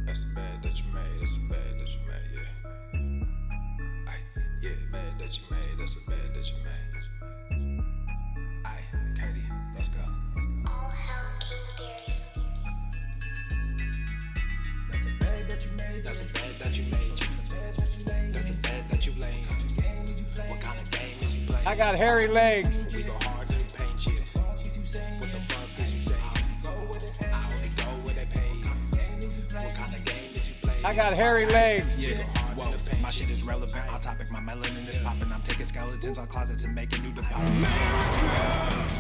That's the bed that you made, that's the bed that you made, yeah. Ay, yeah, bed that you made, that's the bed that you made. Aye, Katie, let's go. All hell King Darius. That's a bed that you made. That's the bed that you made. That's the bed that you laid. What kind of game is you playing? I got hairy legs. We go hard to the paint you. What the fuck is you saying? I only go where they pay. What kind of game is you playing? I got hairy legs. Yeah, whoa, my shit is relevant, on topic, my melanin is popping. I'm taking skeletons out closets and making new deposits.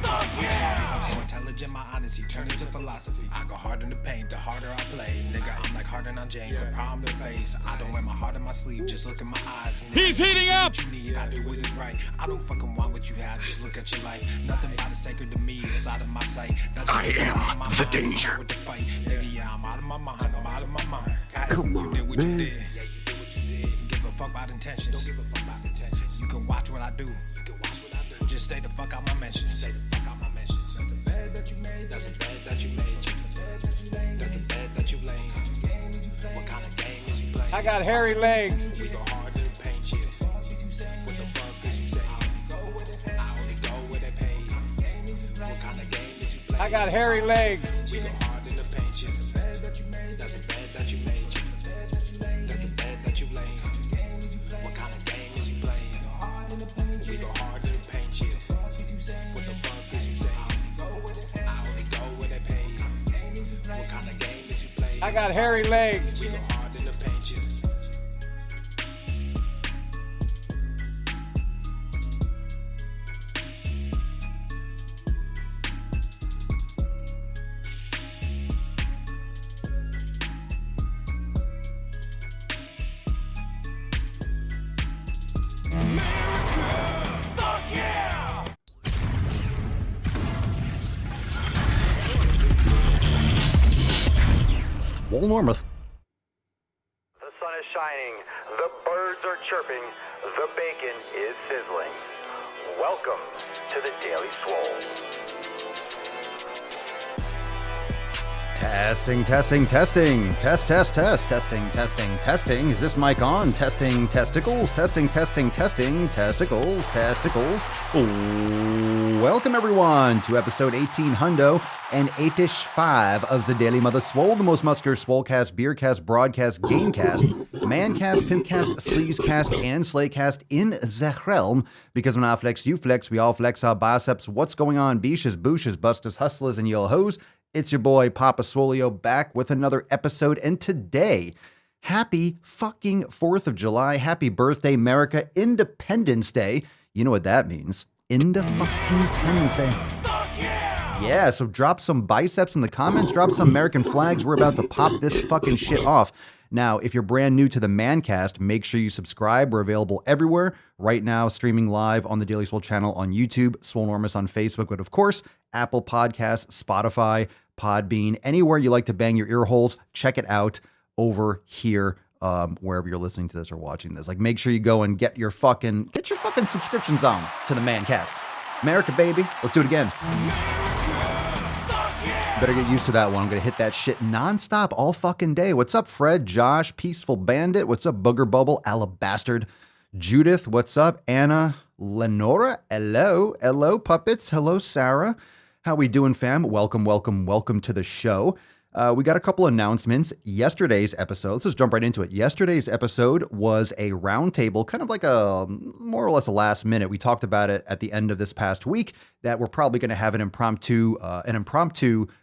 I'm so intelligent, my honesty turned into philosophy. I go hard in the paint, the harder I play. Nigga, I'm like Harden on James, a problem to face. I don't wear my heart on my sleeve, just look in my eyes. Nigga, He's heating up. what you need, I do what is right. I don't fucking want what you have, just look at your life. Nothing but is sacred to me, it's out of my sight. I am the danger. With the fight. Nigga, yeah, I'm out of my mind, I'm out of my mind. Come You on, did what you man. did. Yeah, you do what you did. Give a fuck about intentions. Don't give a fuck about intentions. You can watch what I do. You can watch what I do. Just stay the fuck out my mentions. Stay the fuck out my mentions. That's a bed that you made. That's the bed that you made. That's the bed that you laid. What kind of game is you playing? I got hairy legs. We go hard to the paint you. What the fuck is you saying? I only go where they pay. What kind of game is you playing? I got hairy legs. We go hard to the paint you. That's the bed that you made. That's the bed that you laid. What kind of game is you playing? We go hard to the paint you. What the fuck is you saying? I only go where they pay. What kind of game is you playing? I got hairy legs. We go hard in the paint you. Swole Normuth. The sun is shining, the birds are chirping, the bacon is sizzling. Welcome to the Daily Swole. Testing. Test. Testing. Is this mic on? Testing testicles. Testicles. Oh, welcome everyone to episode 18 hundo and 8-ish 5 of the Daily Mother Swole, the most muscular swolecast, beercast, broadcast, gamecast, mancast, pimpcast, sleevescast, and slaycast in the realm. Because when I flex, you flex, we all flex our biceps. What's going on, beaches, booshes, busters, hustlers, and yo hoes? It's your boy, Papa Swolio, back with another episode. And today, happy fucking 4th of July. Happy birthday, Merica. Independence Day. You know what that means. Independence Day. Yeah, so drop some biceps in the comments. Drop some American flags. We're about to pop this fucking shit off. Now, if you're brand new to the Mancast, make sure you subscribe. We're available everywhere. Right now, streaming live on the Daily Swole channel on YouTube, Swolenormous on Facebook, but of course, Apple Podcasts, Spotify, Podbean, anywhere you like to bang your ear holes, check it out over here, wherever you're listening to this or watching this. Like, make sure you go and get your fucking subscriptions on to the Mancast. Merica, baby. Let's do it again. Better get used to that one. I'm going to hit that shit nonstop all fucking day. What's up, Fred, Josh, Peaceful Bandit? What's up, Booger Bubble, Alabastard? Judith, what's up? Anna, Lenora, hello. Hello, puppets. Hello, Sarah. How we doing, fam? Welcome to the show. We got a couple announcements. Yesterday's episode, let's just jump right into it. Yesterday's episode was a roundtable, kind of like a more or less a last minute. We talked about it at the end of this past week that we're probably going to have an impromptu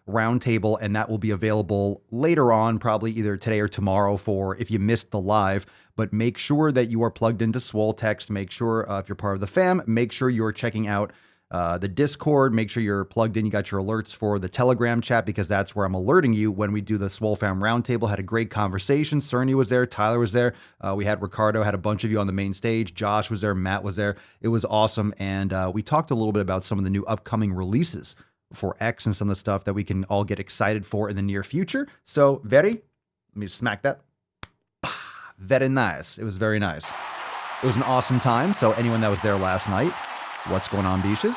roundtable, and that will be available later on, probably either today or tomorrow for if you missed the live. But make sure that you are plugged into Swole Text. Make sure if you're part of the fam, make sure you're checking out the Discord. Make sure you're plugged in. You got your alerts for the Telegram chat because that's where I'm alerting you when we do the Swole Fam Roundtable. Had a great conversation. Cerny was there. Tyler was there. We had Ricardo, had a bunch of you on the main stage. Josh was there. Matt was there. It was awesome. And we talked a little bit about some of the new upcoming releases for X and some of the stuff that we can all get excited for in the near future. So let me smack that. Very nice. It was very nice. It was an awesome time. So anyone that was there last night, what's going on, beaches?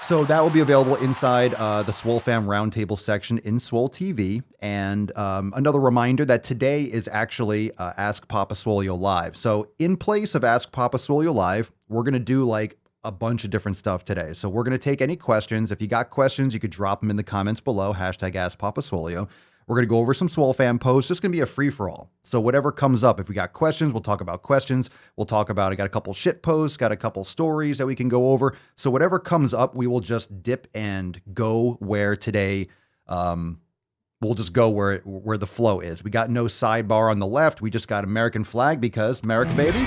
So that will be available inside the Swole Fam Roundtable section in Swole TV. And another reminder that today is actually Ask Papa Swolio Live. So in place of Ask Papa Swolio Live, we're going to do like a bunch of different stuff today. So we're going to take any questions. If you got questions, you could drop them in the comments below. # Ask Papa Swolio. We're going to go over some Swole Fam posts. Just going to be a free-for-all. So whatever comes up, if we got questions, we'll talk about questions. We'll talk about, I got a couple shit posts, got a couple stories that we can go over. So whatever comes up, we will just dip and go where today, we'll just go where the flow is. We got no sidebar on the left. We just got American flag because Merica, baby.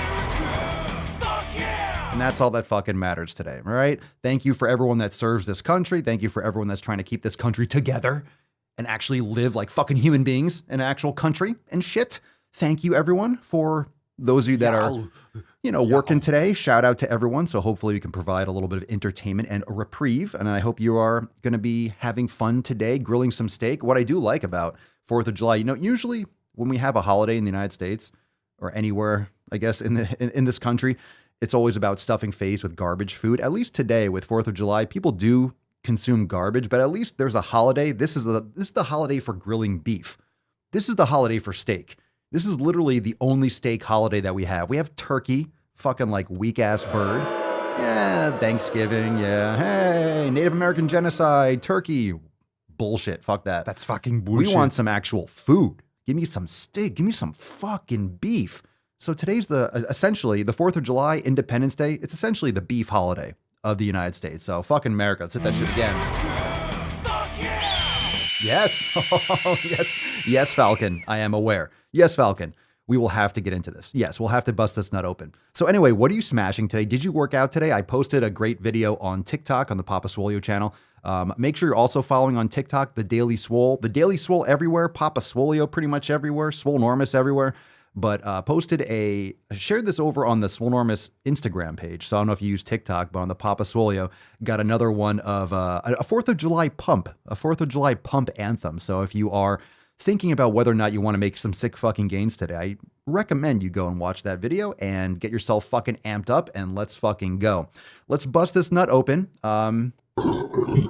And that's all that fucking matters today, all right? Thank you for everyone that serves this country. Thank you for everyone that's trying to keep this country together and actually live like fucking human beings in an actual country and shit. Thank you, everyone, for those of you that are, working today. Shout out to everyone. So hopefully we can provide a little bit of entertainment and a reprieve. And I hope you are going to be having fun today, grilling some steak. What I do like about 4th of July, usually when we have a holiday in the United States or anywhere, I guess, in this country, it's always about stuffing face with garbage food. At least today with 4th of July, people do consume garbage, but at least there's a holiday. This is the holiday for grilling beef. This is the holiday for steak. This is literally the only steak holiday that we have. We have turkey, fucking like weak ass bird. Yeah, Thanksgiving. Yeah, hey, Native American genocide, turkey. Bullshit. Fuck that. That's fucking bullshit. We want some actual food. Give me some steak. Give me some fucking beef. So today's essentially the 4th of July, Independence Day. It's essentially the beef holiday of the United States. So fucking America. Let's hit that shit again. Yes. Yes, Falcon. I am aware. Yes, Falcon. We will have to get into this. Yes, we'll have to bust this nut open. So anyway, what are you smashing today? Did you work out today? I posted a great video on TikTok on the Papa Swolio channel. Make sure you're also following on TikTok, The Daily Swole. The Daily Swole everywhere. Papa Swolio pretty much everywhere. Swolenormous everywhere. But shared this over on the Swolenormous Instagram page. So I don't know if you use TikTok, but on the Papa Swolio, got another one of a 4th of July pump anthem. So if you are thinking about whether or not you want to make some sick fucking gains today, I recommend you go and watch that video and get yourself fucking amped up and let's fucking go. Let's bust this nut open.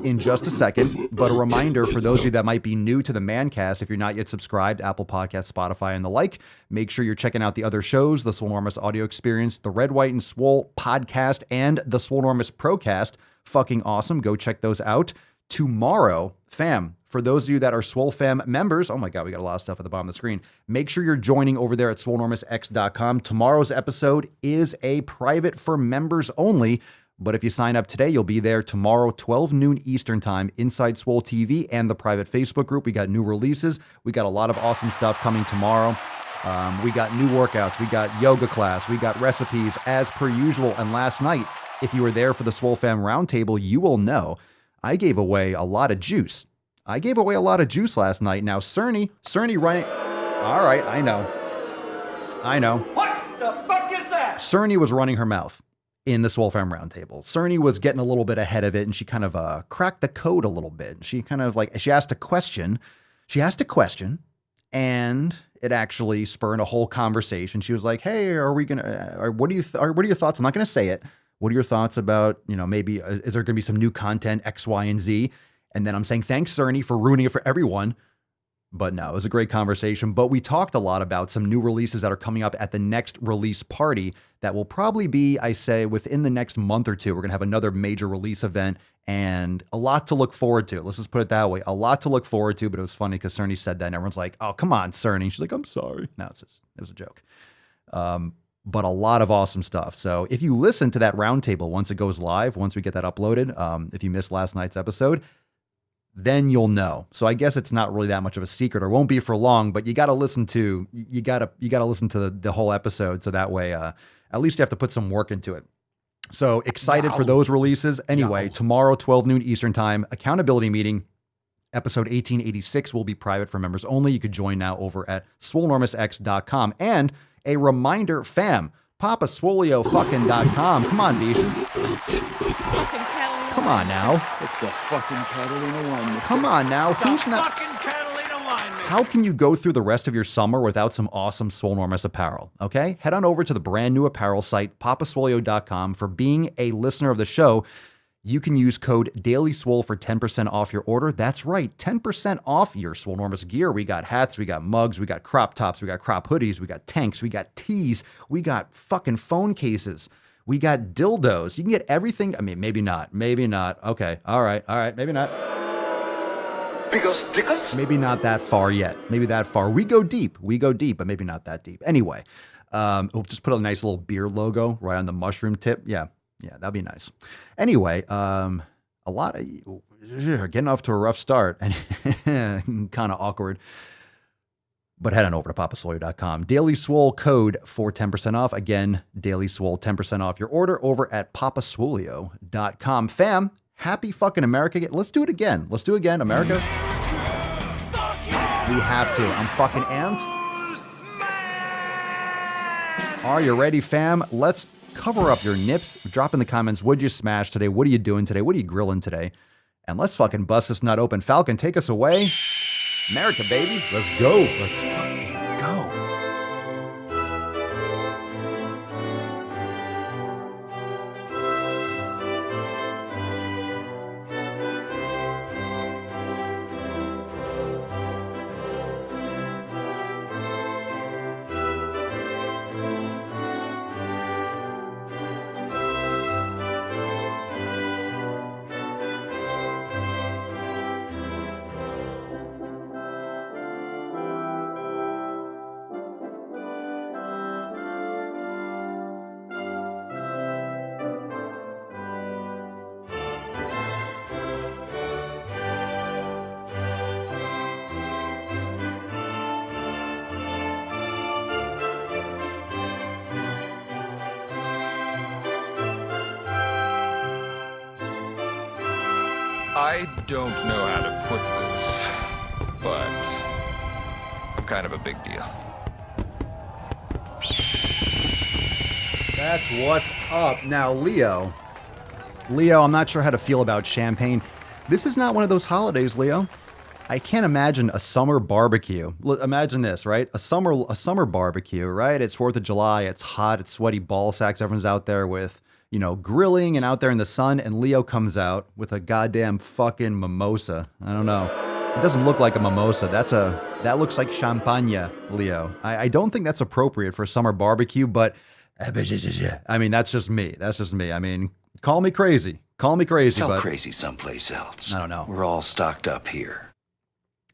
In just a second, but a reminder for those of you that might be new to the Mancast, if you're not yet subscribed, Apple Podcasts, Spotify, and the like, make sure you're checking out the other shows, the Swolenormous Audio Experience, the Red, White, and Swole podcast, and the Swolenormous Procast. Fucking awesome. Go check those out. Tomorrow, fam, for those of you that are Swole Fam members, oh my God, we got a lot of stuff at the bottom of the screen. Make sure you're joining over there at swolenormousx.com. Tomorrow's episode is a private for members only. But if you sign up today, you'll be there tomorrow, 12 noon Eastern time, inside Swole TV and the private Facebook group. We got new releases. We got a lot of awesome stuff coming tomorrow. We got new workouts. We got yoga class. We got recipes as per usual. And last night, if you were there for the Swole Fam Roundtable, you will know I gave away a lot of juice. I gave away a lot of juice last night. Now, Cerny running. All right, I know. What the fuck is that? Cerny was running her mouth in the Swole Fam Roundtable. Cerny was getting a little bit ahead of it, and she kind of cracked the code a little bit. She kind of she asked a question. And it actually spurred a whole conversation. She was like, "Hey, are we gonna? What are your thoughts? I'm not gonna say it. What are your thoughts about maybe is there gonna be some new content X, Y, and Z?" And then I'm saying, "Thanks, Cerny, for ruining it for everyone." But no, it was a great conversation. But we talked a lot about some new releases that are coming up at the next release party that will probably be, I say, within the next month or two. We're going to have another major release event and a lot to look forward to. Let's just put it that way. A lot to look forward to, but it was funny because Cerny said that and everyone's like, "Oh, come on, Cerny." She's like, "I'm sorry." No, it was a joke. But a lot of awesome stuff. So if you listen to that roundtable once it goes live, once we get that uploaded, if you missed last night's episode, then you'll know. So I guess it's not really that much of a secret, or won't be for long, but you got to listen to the whole episode. So that way, at least you have to put some work into it. So excited for those releases. Anyway, tomorrow, 12 noon Eastern time, accountability meeting, episode 1886 will be private for members only. You could join now over at swolenormousx.com. And a reminder, fam, papaswolio.com. Come on, beaches. Come on now. It's the fucking Catalina wine mixer. Come on now. Who's not? Fucking Catalina wine mixer. How can you go through the rest of your summer without some awesome Swolenormous apparel? Okay? Head on over to the brand new apparel site, papaswolio.com. For being a listener of the show, you can use code DailySwole for 10% off your order. That's right, 10% off your Swolenormous gear. We got hats, we got mugs, we got crop tops, we got crop hoodies, we got tanks, we got tees, we got fucking phone cases, we got dildos. You can get everything. I mean, maybe not. Okay, all right, maybe not. Maybe not that far yet. Maybe that far. We go deep, but maybe not that deep. Anyway, we'll just put a nice little beer logo right on the mushroom tip. Yeah, that'd be nice. Anyway, a lot of getting off to a rough start and kind of awkward. But head on over to papaswolio.com. Daily Swole code for 10% off. Again, Daily Swole, 10% off your order over at papaswolio.com. Fam, happy fucking America. Let's do it again. America. We have to. I'm fucking amped. Are you ready, fam? Let's cover up your nips. Drop in the comments, what'd you smash today? What are you doing today? What are you grilling today? And let's fucking bust this nut open. Falcon, take us away. Merica, baby. Let's go. Let's fucking go. I don't know how to put this, but I'm kind of a big deal. That's what's up. Now, Leo, I'm not sure how to feel about champagne. This is not one of those holidays, Leo. I can't imagine a summer barbecue. Imagine this, right? A summer barbecue, right? It's 4th of July. It's hot. It's sweaty ball sacks. Everyone's out there with, grilling and out there in the sun. And Leo comes out with a goddamn fucking mimosa. I don't know. It doesn't look like a mimosa. That looks like champagne, Leo. I don't think that's appropriate for a summer barbecue, but I mean, that's just me. I mean, call me crazy. Tell but crazy someplace else. I don't know. We're all stocked up here.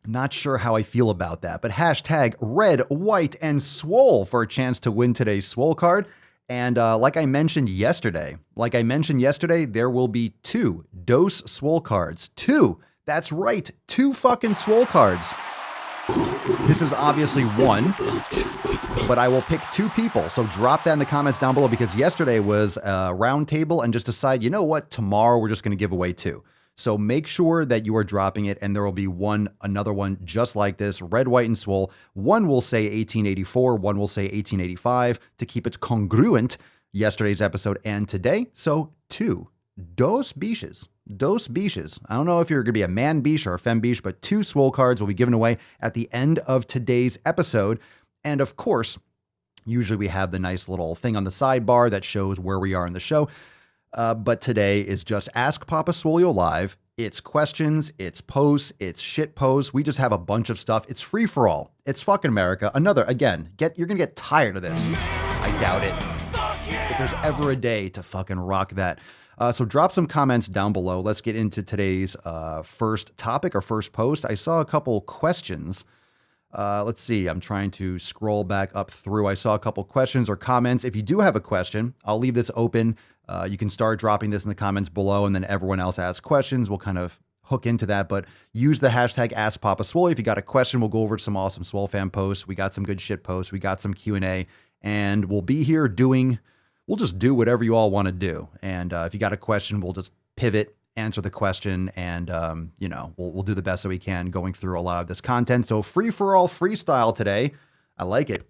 Not sure how I feel about that, but hashtag red, white, and swole for a chance to win today's swole card. And like I mentioned yesterday, there will be 2 dose swole cards. 2. That's right. 2 fucking swole cards. This is obviously 1, but I will pick 2 people. So drop that in the comments down below, because yesterday was a round table and just decide, you know what, tomorrow we're just going to give away 2. So make sure that you are dropping it, and there will be another one just like this, red, white, and swole. One will say 1884, one will say 1885 to keep it congruent, yesterday's episode and today. So 2, dos biches. I don't know if you're going to be a man biche or a femme biche, but 2 swole cards will be given away at the end of today's episode. And of course, usually we have the nice little thing on the sidebar that shows where we are in the show. But today is just Ask Papa Swolio Live. It's questions, it's posts, it's shit posts. We just have a bunch of stuff. It's free for all. It's fucking America. You're gonna get tired of this. I doubt it. If there's ever a day to fucking rock that. So drop some comments down below. Let's get into today's first topic or first post. I saw a couple questions. Let's see. I'm trying to scroll back up through. I saw a couple questions or comments. If you do have a question, I'll leave this open. You can start dropping this in the comments below, and then everyone else asks questions. We'll kind of hook into that, but use the hashtag AskPapaSwole. If you got a question, we'll go over some awesome Swole fan posts. We got some good shit posts. We got some Q&A, and we'll be here we'll just do whatever you all want to do. And if you got a question, we'll just pivot, answer the question, and we'll do the best that we can going through a lot of this content. So free for all freestyle today. I like it.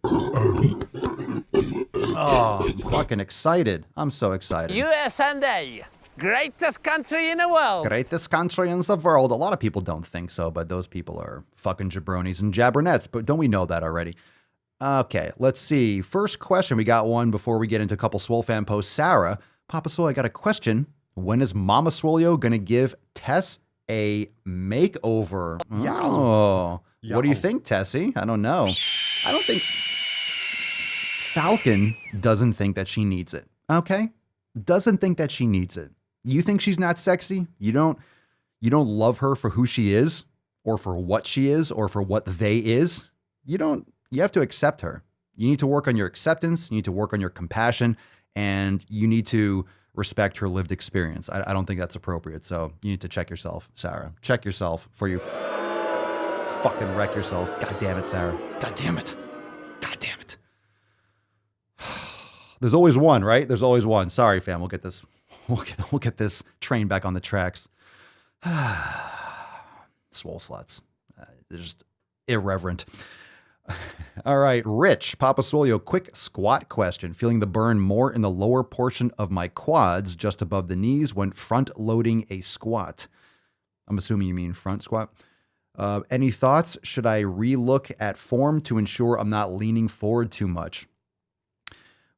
Oh, I'm fucking excited. I'm so excited. USA, greatest country in the world. Greatest country in the world. A lot of people don't think so, but those people are fucking jabronis and jabronettes. But don't we know that already? Okay, let's see. First question. We got one before we get into a couple Swole fan posts. Sarah, Papa Swole, I got a question. When is Mama Swolio going to give Tess a makeover? Oh, what do you think, Tessie? I don't know. I don't think Falcon doesn't think that she needs it. Okay? Doesn't think that she needs it. You think she's not sexy? You don't love her for who she is or for what she is or for what they is? You have to accept her. You need to work on your acceptance, you need to work on your compassion, and you need to respect her lived experience. I don't think that's appropriate. So you need to check yourself, Sarah. Check yourself before you fucking wreck yourself. God damn it, Sarah. God damn it. God damn it. There's always one, right? There's always one. Sorry, fam. We'll get this. We'll get this train back on the tracks. Swole sluts. They're just irreverent. All right, Rich, Papa Swolio, quick squat question. Feeling the burn more in the lower portion of my quads, just above the knees, when front loading a squat. I'm assuming you mean front squat. Any thoughts? Should I relook at form to ensure I'm not leaning forward too much?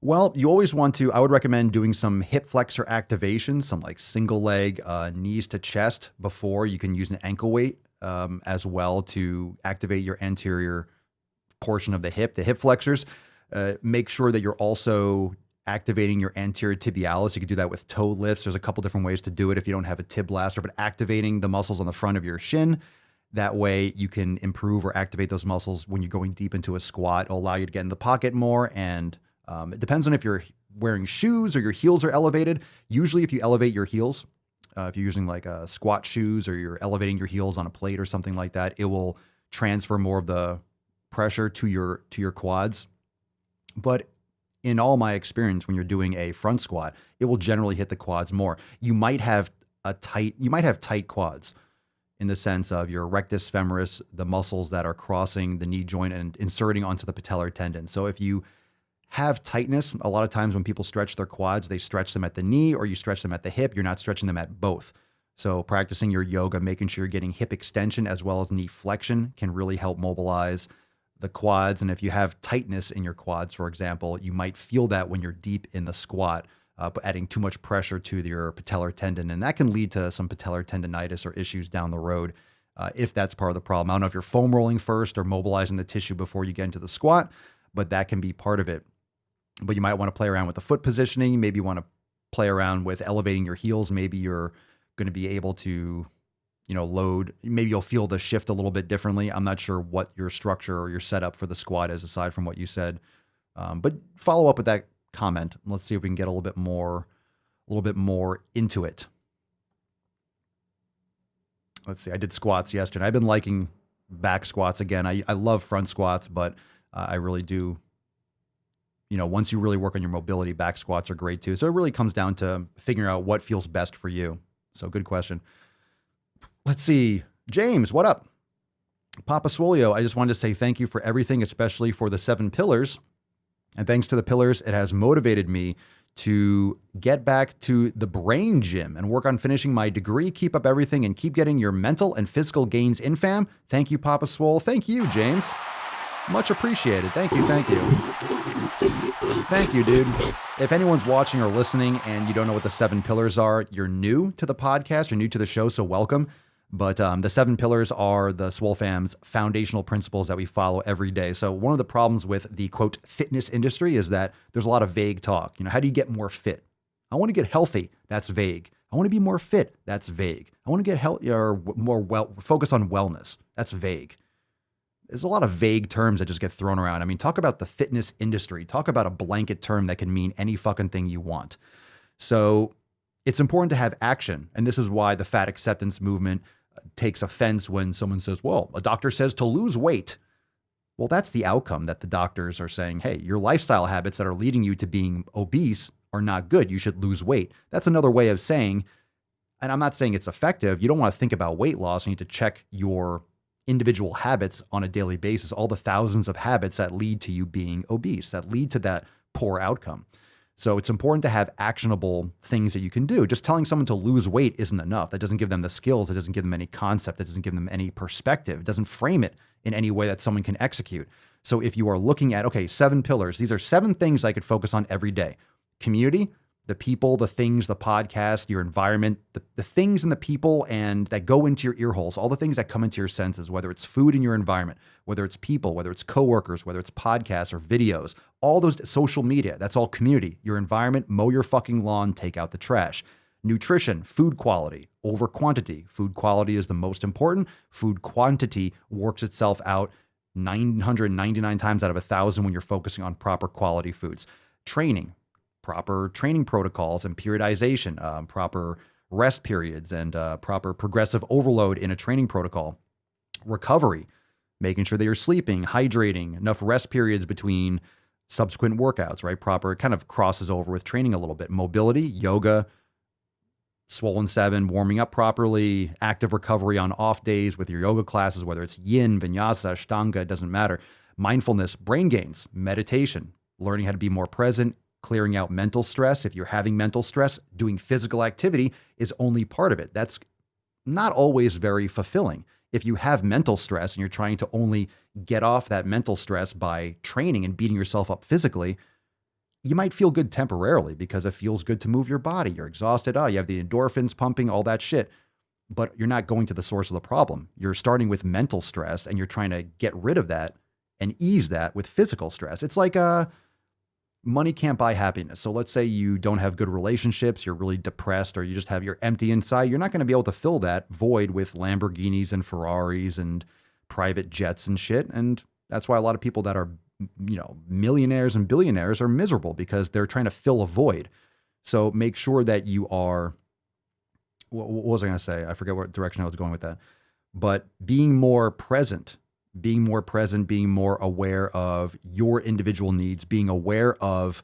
Well, you always want to, I would recommend doing some hip flexor activation, some like single leg, knees to chest before. You can use an ankle weight as well to activate your anterior portion of the hip flexors. Make sure that you're also activating your anterior tibialis. You can do that with toe lifts. There's a couple different ways to do it if you don't have a tib blaster, but activating the muscles on the front of your shin. That way you can improve or activate those muscles when you're going deep into a squat. It'll allow you to get in the pocket more, and it depends on if you're wearing shoes or your heels are elevated. Usually if you elevate your heels, if you're using like squat shoes or you're elevating your heels on a plate or something like that, it will transfer more of the pressure to your quads. But in all my experience, when you're doing a front squat, it will generally hit the quads more. You might have tight quads in the sense of your rectus femoris, the muscles that are crossing the knee joint and inserting onto the patellar tendon. So if you have tightness, a lot of times when people stretch their quads, they stretch them at the knee or you stretch them at the hip. You're not stretching them at both. So practicing your yoga, making sure you're getting hip extension as well as knee flexion can really help mobilize the quads. And if you have tightness in your quads, for example, you might feel that when you're deep in the squat, but adding too much pressure to your patellar tendon. And that can lead to some patellar tendonitis or issues down the road if that's part of the problem. I don't know if you're foam rolling first or mobilizing the tissue before you get into the squat, but that can be part of it. But you might want to play around with the foot positioning. Maybe you want to play around with elevating your heels. Maybe you're going to be able to, load. Maybe you'll feel the shift a little bit differently. I'm not sure what your structure or your setup for the squat is aside from what you said. But follow up with that comment. Let's see if we can get a little bit more into it. Let's see. I did squats yesterday. I've been liking back squats again. I love front squats, but I really do. Once you really work on your mobility, back squats are great too. So it really comes down to figuring out what feels best for you. So good question. Let's see. James, what up? Papa Swolio, I just wanted to say thank you for everything, especially for the 7 pillars. And thanks to the pillars, it has motivated me to get back to the brain gym and work on finishing my degree. Keep up everything and keep getting your mental and physical gains in, fam. Thank you, Papa Swole. Thank you, James. Much appreciated. Thank you. Thank you, dude. If anyone's watching or listening and you don't know what the 7 pillars are, you're new to the podcast, you're new to the show, so welcome. But the 7 pillars are the Swole fam's foundational principles that we follow every day. So one of the problems with the, quote, fitness industry is that there's a lot of vague talk. How do you get more fit? I want to get healthy. That's vague. I want to be more fit. That's vague. I want to get healthy or more focus on wellness. That's vague. There's a lot of vague terms that just get thrown around. I mean, talk about the fitness industry. Talk about a blanket term that can mean any fucking thing you want. So it's important to have action. And this is why the fat acceptance movement takes offense when someone says, well, a doctor says to lose weight. Well, that's the outcome that the doctors are saying, hey, your lifestyle habits that are leading you to being obese are not good. You should lose weight. That's another way of saying, and I'm not saying it's effective. You don't want to think about weight loss. You need to check your individual habits on a daily basis, all the thousands of habits that lead to you being obese, that lead to that poor outcome. So it's important to have actionable things that you can do. Just telling someone to lose weight isn't enough. That doesn't give them the skills. It doesn't give them any concept. It doesn't give them any perspective. It doesn't frame it in any way that someone can execute. So if you are looking at, okay, 7 pillars, these are 7 things I could focus on every day. Community, the people, the things, the podcast, your environment, the things and the people and that go into your ear holes, all the things that come into your senses, whether it's food in your environment, whether it's people, whether it's coworkers, whether it's podcasts or videos, all those social media, that's all community. Your environment, mow your fucking lawn, take out the trash. Nutrition, food quality over quantity. Food quality is the most important. Food quantity works itself out 999 times out of 1,000 when you're focusing on proper quality foods. Training, proper training protocols and periodization, proper rest periods and proper progressive overload in a training protocol. Recovery, making sure that you're sleeping, hydrating, enough rest periods between subsequent workouts, right? Proper, it kind of crosses over with training a little bit. Mobility, yoga, Swollen 7, warming up properly, active recovery on off days with your yoga classes, whether it's yin, vinyasa, ashtanga, it doesn't matter. Mindfulness, brain gains, meditation, learning how to be more present, clearing out mental stress. If you're having mental stress, doing physical activity is only part of it. That's not always very fulfilling. If you have mental stress and you're trying to only get off that mental stress by training and beating yourself up physically, you might feel good temporarily because it feels good to move your body. You're exhausted. Oh, you have the endorphins pumping, all that shit. But you're not going to the source of the problem. You're starting with mental stress and you're trying to get rid of that and ease that with physical stress. It's like money can't buy happiness. So let's say you don't have good relationships, you're really depressed, or you're empty inside. You're not going to be able to fill that void with Lamborghinis and Ferraris and private jets and shit. And that's why a lot of people that are, millionaires and billionaires are miserable because they're trying to fill a void. So make sure that you are, what was I going to say? I forget what direction I was going with that. But being more aware of your individual needs, being aware of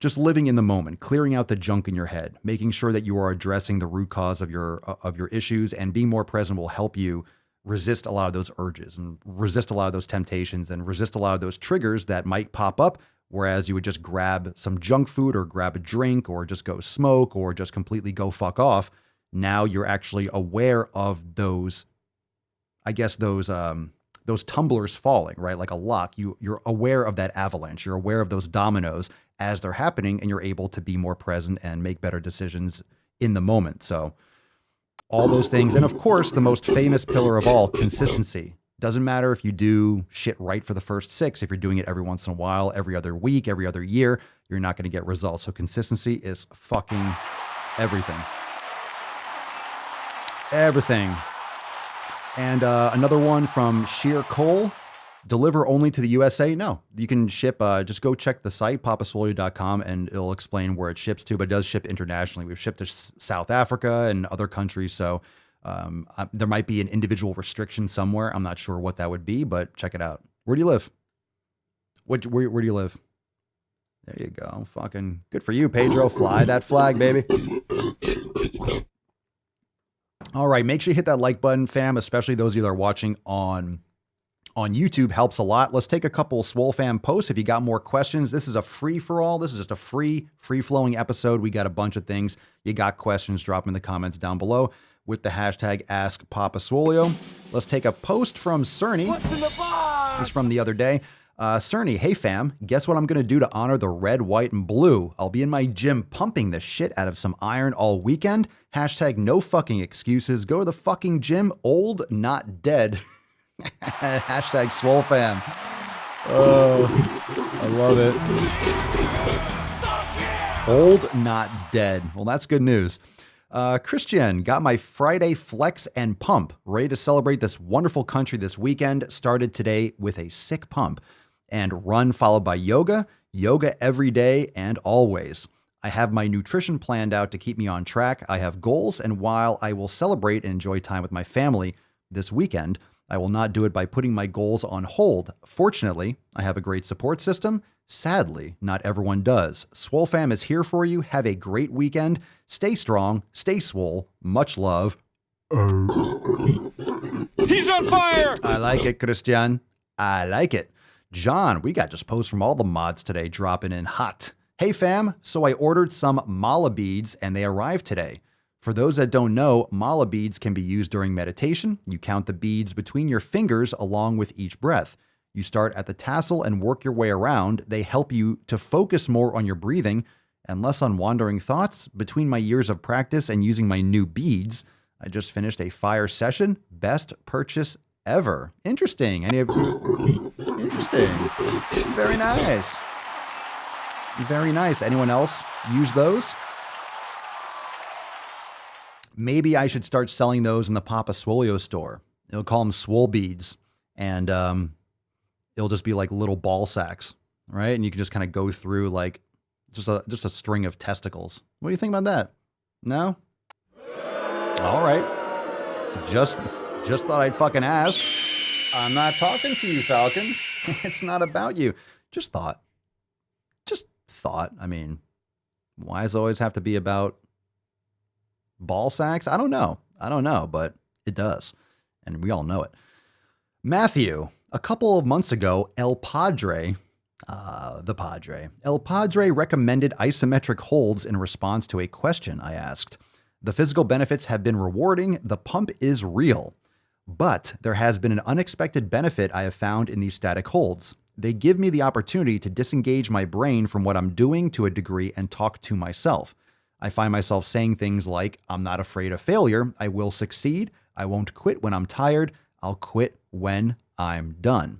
just living in the moment, clearing out the junk in your head, making sure that you are addressing the root cause of your issues, and being more present will help you resist a lot of those urges and resist a lot of those temptations and resist a lot of those triggers that might pop up. Whereas you would just grab some junk food or grab a drink or just go smoke or just completely go fuck off. Now you're actually aware of those tumblers falling, right? Like a lock. You're aware of that avalanche. You're aware of those dominoes as they're happening, and you're able to be more present and make better decisions in the moment. So all those things. And of course, the most famous pillar of all, consistency. Doesn't matter if you do shit right for the first 6. If you're doing it every once in a while, every other week, every other year, you're not going to get results. So consistency is fucking everything. Everything. And another one from Sheer Cole. Deliver only to the USA? No, you can ship. Just go check the site, papaswolio.com, and it'll explain where it ships to, but it does ship internationally. We've shipped to South Africa and other countries. So there might be an individual restriction somewhere. I'm not sure what that would be, but check it out. Where do you live? Where do you live? There you go. Fucking good for you, Pedro. Fly that flag, baby. All right, make sure you hit that like button, fam, especially those of you that are watching on YouTube. Helps a lot. Let's take a couple Swole fam posts. If you got more questions, this is a free-for-all. This is just a free-flowing episode. We got a bunch of things. You got questions, drop them in the comments down below with the hashtag AskPapaSwolio. Let's take a post from Cerny. What's in the box? This is from the other day. Cerny, hey fam, guess what I'm going to do to honor the red, white, and blue? I'll be in my gym pumping the shit out of some iron all weekend. Hashtag no fucking excuses. Go to the fucking gym. Old, not dead. Hashtag Swole fam. Oh, I love it. Old, not dead. Well, that's good news. Christian, got my Friday flex and pump. Ready to celebrate this wonderful country this weekend. Started today with a sick pump. And run followed by yoga. Yoga every day and always. I have my nutrition planned out to keep me on track. I have goals, and while I will celebrate and enjoy time with my family this weekend, I will not do it by putting my goals on hold. Fortunately, I have a great support system. Sadly, not everyone does. Swole fam is here for you. Have a great weekend. Stay strong. Stay swole. Much love. He's on fire! I like it, Christian. I like it. John, we got just posts from all the mods today dropping in hot. Hey fam, so I ordered some mala beads and they arrived today. For those that don't know, mala beads can be used during meditation. You count the beads between your fingers along with each breath. You start at the tassel and work your way around. They help you to focus more on your breathing and less on wandering thoughts. Between my years of practice and using my new beads, I just finished a fire session. Best purchase ever. Interesting. Interesting. Very nice. Very nice. Anyone else use those? Maybe I should start selling those in the Papa Swolio store. They'll call them Swole beads, and it'll just be like little ball sacks, right? And you can just kind of go through like just a string of testicles. What do you think about that? No? All right. Just thought I'd fucking ask. I'm not talking to you, Falcon. It's not about you. Just thought. I mean, why does it always have to be about ball sacks? I don't know, but it does. And we all know it. Matthew, a couple of months ago, El Padre recommended isometric holds in response to a question I asked. The physical benefits have been rewarding. The pump is real. But there has been an unexpected benefit I have found in these static holds. They give me the opportunity to disengage my brain from what I'm doing to a degree and talk to myself. I find myself saying things like, I'm not afraid of failure. I will succeed. I won't quit when I'm tired. I'll quit when I'm done.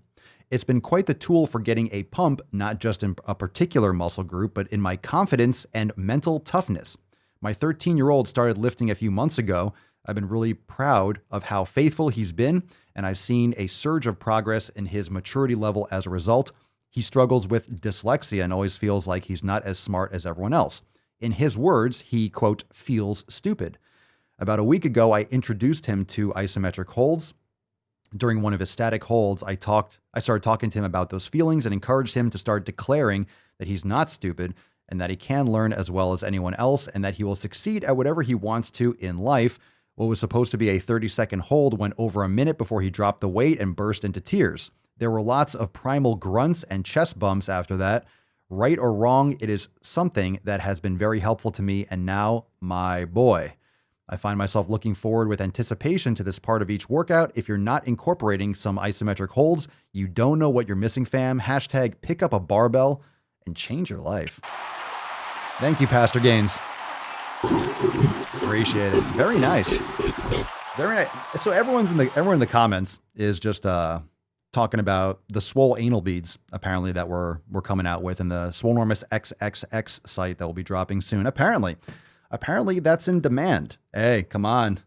It's been quite the tool for getting a pump, not just in a particular muscle group, but in my confidence and mental toughness. My 13-year-old started lifting a few months ago. I've been really proud of how faithful he's been, and I've seen a surge of progress in his maturity level as a result. He struggles with dyslexia and always feels like he's not as smart as everyone else. In his words, he, quote, feels stupid. About a week ago, I introduced him to isometric holds. During one of his static holds, I started talking to him about those feelings and encouraged him to start declaring that he's not stupid and that he can learn as well as anyone else and that he will succeed at whatever he wants to in life. What was supposed to be a 30-second hold went over a minute before he dropped the weight and burst into tears. There were lots of primal grunts and chest bumps after that. Right or wrong, it is something that has been very helpful to me and now my boy. I find myself looking forward with anticipation to this part of each workout. If you're not incorporating some isometric holds, you don't know what you're missing, fam. Hashtag pick up a barbell and change your life. Thank you, Pastor Gaines. Appreciate it. Very nice. Very nice. So everyone in the comments is just talking about the Swole anal beads, apparently, that we're coming out with, and the Swolenormous XXX site that will be dropping soon. Apparently that's in demand. Hey, come on.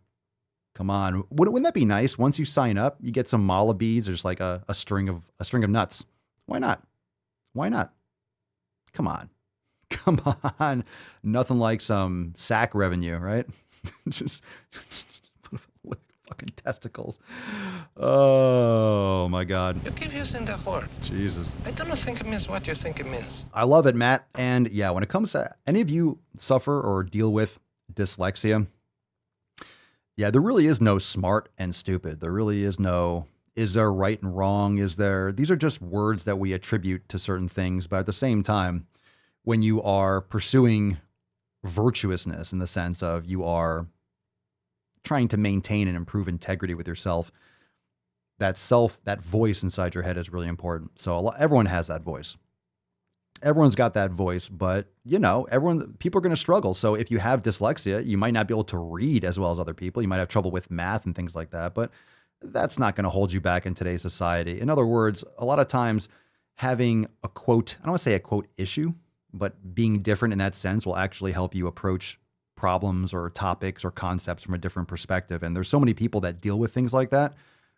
Wouldn't that be nice? Once you sign up, you get some mala beads or just like a string of nuts. Why not? Come on. Nothing like some sack revenue, right? just fucking testicles. Oh my God. You keep using the word. Jesus. I don't think it means what you think it means. I love it, Matt. And yeah, when it comes to any of you suffer or deal with dyslexia, yeah, there really is no smart and stupid. There really is no, is there right and wrong? These are just words that we attribute to certain things. But at the same time, when you are pursuing virtuousness in the sense of you are trying to maintain and improve integrity with yourself, that voice inside your head is really important. So everyone has that voice. Everyone's got that voice, but people are going to struggle. So if you have dyslexia, you might not be able to read as well as other people. You might have trouble with math and things like that, but that's not going to hold you back in today's society. In other words, a lot of times having a quote, I don't want to say a quote issue, but being different in that sense will actually help you approach problems or topics or concepts from a different perspective. And there's so many people that deal with things like that.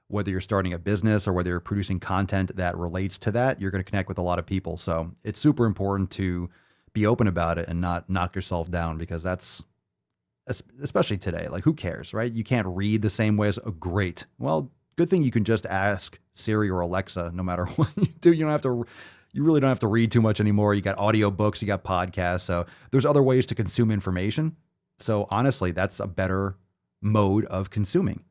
Whether you're starting a business or whether you're producing content that relates to that, you're going to connect with a lot of people. So it's super important to be open about it and not knock yourself down, because that's, especially today, like who cares, right? You can't read the same way as, oh, great. Well, good thing you can just ask Siri or Alexa no matter what you do. You really don't have to read too much anymore. You got audiobooks, you got podcasts. So there's other ways to consume information. So honestly, that's a better mode of consuming.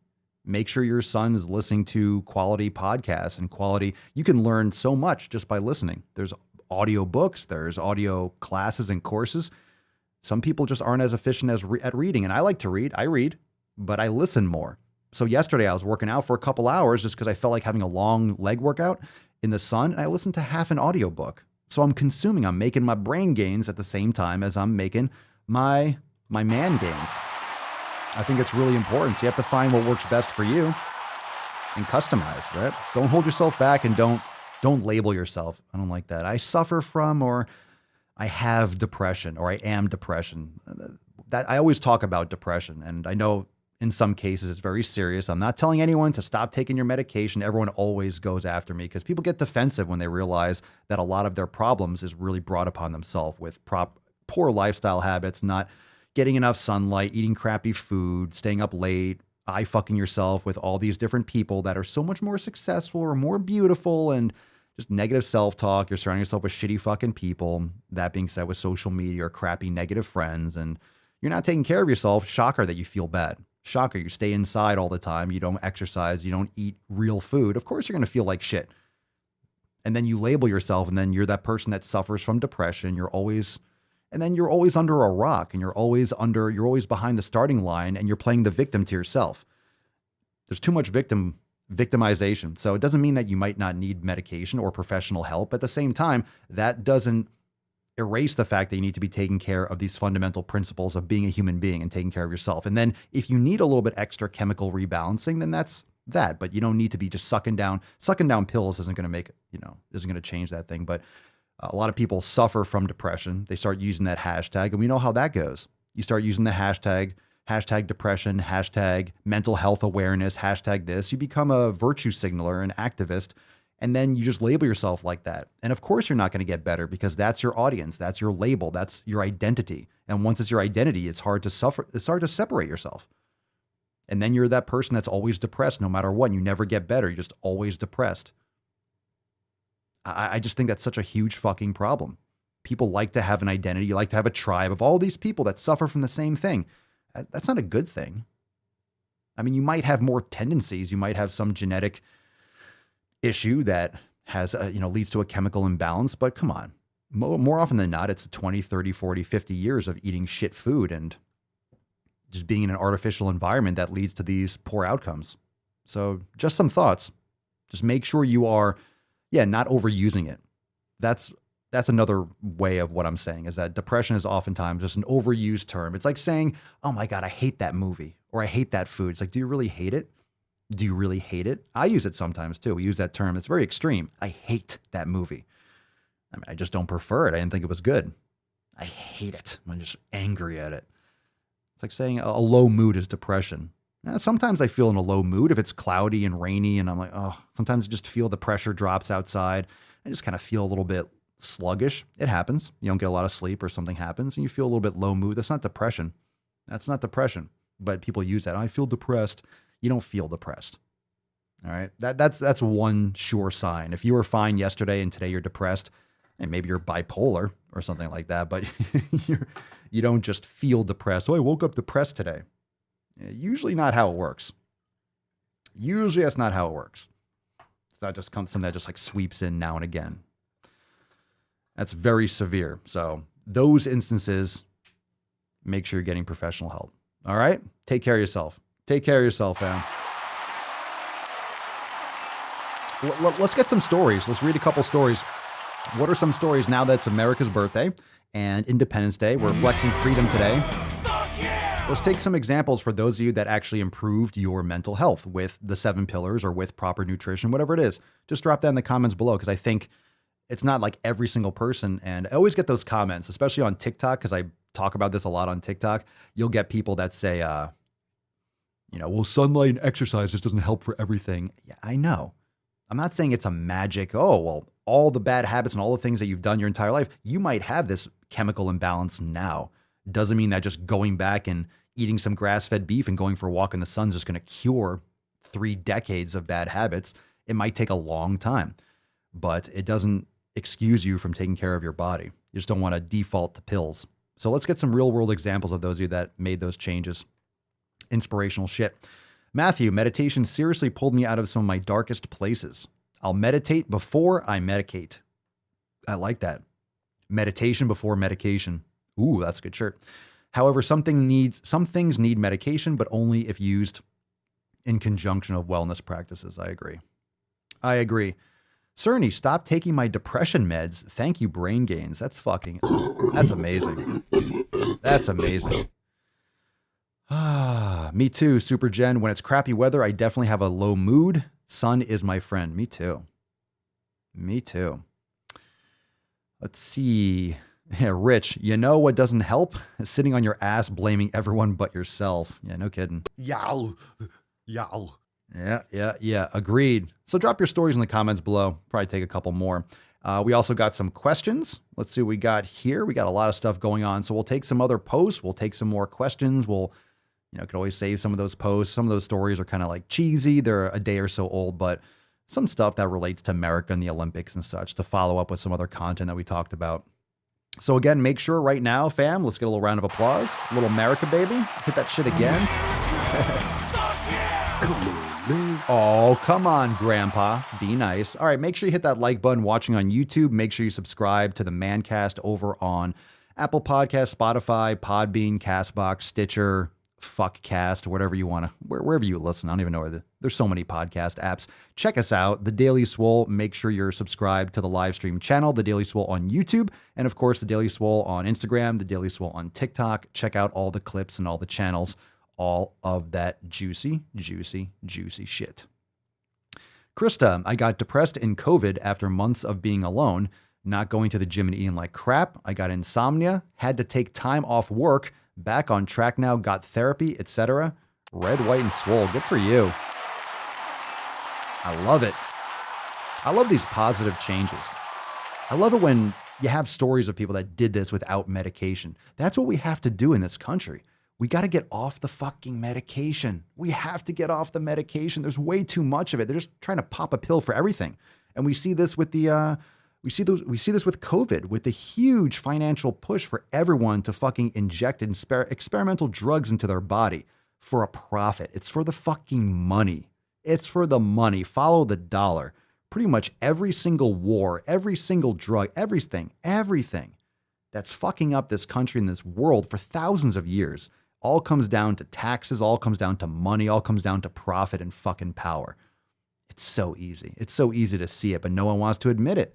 Make sure your son is listening to quality podcasts and quality. You can learn so much just by listening. There's audiobooks, there's audio classes and courses. Some people just aren't as efficient at reading. And I like to read. I read, but I listen more. So yesterday I was working out for a couple hours just because I felt like having a long leg workout. in the sun and I listen to half an audiobook. So I'm making my brain gains at the same time as I'm making my man gains. I think it's really important. So you have to find what works best for you and customize, right? Don't hold yourself back and don't label yourself. I don't like that. I suffer from, or I have depression, or I am depression. That I always talk about depression, and I know in some cases it's very serious. I'm not telling anyone to stop taking your medication. Everyone always goes after me because people get defensive when they realize that a lot of their problems is really brought upon themselves with poor lifestyle habits, not getting enough sunlight, eating crappy food, staying up late, eye fucking yourself with all these different people that are so much more successful or more beautiful, and just negative self-talk. You're surrounding yourself with shitty fucking people. That being said, with social media or crappy negative friends, and you're not taking care of yourself. Shocker that you feel bad. Shocker, you stay inside all the time. You don't exercise. You don't eat real food. Of course, you're going to feel like shit. And then you label yourself, and then you're that person that suffers from depression. You're always under a rock, and you're always behind the starting line, and you're playing the victim to yourself. There's too much victimization. So it doesn't mean that you might not need medication or professional help. At the same time, that doesn't erase the fact that you need to be taking care of these fundamental principles of being a human being and taking care of yourself. And then if you need a little bit extra chemical rebalancing, then that's that. But you don't need to be just sucking down pills isn't going to isn't going to change that thing. But a lot of people suffer from depression. They start using that hashtag, and we know how that goes. You start using the hashtag depression, hashtag mental health awareness, hashtag this. You become a virtue signaler, an activist, and then you just label yourself like that. And of course, you're not going to get better because that's your audience, that's your label, that's your identity. And once it's your identity, it's hard to separate yourself. And then you're that person that's always depressed no matter what. You never get better. You're just always depressed. I just think that's such a huge fucking problem. People like to have an identity. You like to have a tribe of all these people that suffer from the same thing. That's not a good thing. I mean, you might have more tendencies. You might have some genetic issue that has, leads to a chemical imbalance, but come on. More often than not, it's 20, 30, 40, 50 years of eating shit food and just being in an artificial environment that leads to these poor outcomes. So just some thoughts. Just make sure you are, not overusing it. That's another way of what I'm saying, is that depression is oftentimes just an overused term. It's like saying, oh my God, I hate that movie, or I hate that food. It's like, do you really hate it? Do you really hate it? I use it sometimes too. We use that term. It's very extreme. I hate that movie. I mean, I just don't prefer it. I didn't think it was good. I hate it. I'm just angry at it. It's like saying a low mood is depression. Sometimes I feel in a low mood if it's cloudy and rainy, and I'm like, oh, sometimes I just feel the pressure drops outside. I just kind of feel a little bit sluggish. It happens. You don't get a lot of sleep or something happens and you feel a little bit low mood. That's not depression. That's not depression. But people use that. I feel depressed. You don't feel depressed. All right. That's one sure sign. If you were fine yesterday and today you're depressed, and maybe you're bipolar or something like that, but you don't just feel depressed. Oh, I woke up depressed today. Usually not how it works. Usually that's not how it works. It's not just something that just like sweeps in now and again. That's very severe. So those instances, make sure you're getting professional help. All right? Take care of yourself. Take care of yourself, fam. Let's get some stories. Let's read a couple stories. What are some stories now that it's America's birthday and Independence Day? We're flexing freedom today. Let's take some examples for those of you that actually improved your mental health with the 7 pillars or with proper nutrition, whatever it is. Just drop that in the comments below, because I think it's not like every single person. And I always get those comments, especially on TikTok, because I talk about this a lot on TikTok. You'll get people that say, well, sunlight and exercise just doesn't help for everything. Yeah, I know. I'm not saying it's a magic, all the bad habits and all the things that you've done your entire life, you might have this chemical imbalance now. Doesn't mean that just going back and eating some grass-fed beef and going for a walk in the sun is just going to cure 3 decades of bad habits. It might take a long time, but it doesn't excuse you from taking care of your body. You just don't want to default to pills. So let's get some real-world examples of those of you that made those changes. Inspirational shit. Matthew, meditation seriously pulled me out of some of my darkest places. I'll meditate before I medicate. I like that. Meditation before medication. Ooh, that's a good shirt. However, some things need medication, but only if used in conjunction of wellness practices. I agree. Cerny, stop taking my depression meds. Thank you, Brain Gains. That's amazing. That's amazing. Me too, Super Jen. When it's crappy weather, I definitely have a low mood. Sun is my friend. Me too. Me too. Let's see. Yeah, Rich, you know what doesn't help? Sitting on your ass blaming everyone but yourself. Yeah, no kidding. Yow. Yow. Yeah. Agreed. So drop your stories in the comments below. Probably take a couple more. We also got some questions. Let's see what we got here. We got a lot of stuff going on. So we'll take some other posts. We'll take some more questions. We'll, could always save some of those posts. Some of those stories are kind of like cheesy. They're a day or so old, but some stuff that relates to Merica and the Olympics and such to follow up with some other content that we talked about. So again, make sure right now, fam, let's get a little round of applause. A little Merica, baby. Hit that shit again. Oh, come on, Grandpa. Be nice. All right, make sure you hit that like button watching on YouTube. Make sure you subscribe to the Mancast over on Apple Podcasts, Spotify, Podbean, Castbox, Stitcher, Fuckcast, whatever you want to, wherever you listen. I don't even know there's so many podcast apps. Check us out, The Daily Swole. Make sure you're subscribed to the live stream channel, The Daily Swole on YouTube, and of course, The Daily Swole on Instagram, The Daily Swole on TikTok. Check out all the clips and all the channels, all of that juicy shit. Krista, I got depressed in COVID after months of being alone, not going to the gym and eating like crap. I got insomnia, had to take time off work, back on track now, got therapy, etc. Red, white, and swole. Good for you. I love it. I love these positive changes. I love it when you have stories of people that did this without medication. That's what we have to do in this country. We got to get off the fucking medication. We have to get off the medication. There's way too much of it. They're just trying to pop a pill for everything. And we see this with we see this with COVID, with the huge financial push for everyone to fucking inject experimental drugs into their body for a profit. It's for the fucking money. It's for the money. Follow the dollar. Pretty much every single war, every single drug, everything that's fucking up this country and this world for thousands of years all comes down to taxes, all comes down to money, all comes down to profit and fucking power. It's so easy. It's so easy to see it, but no one wants to admit it.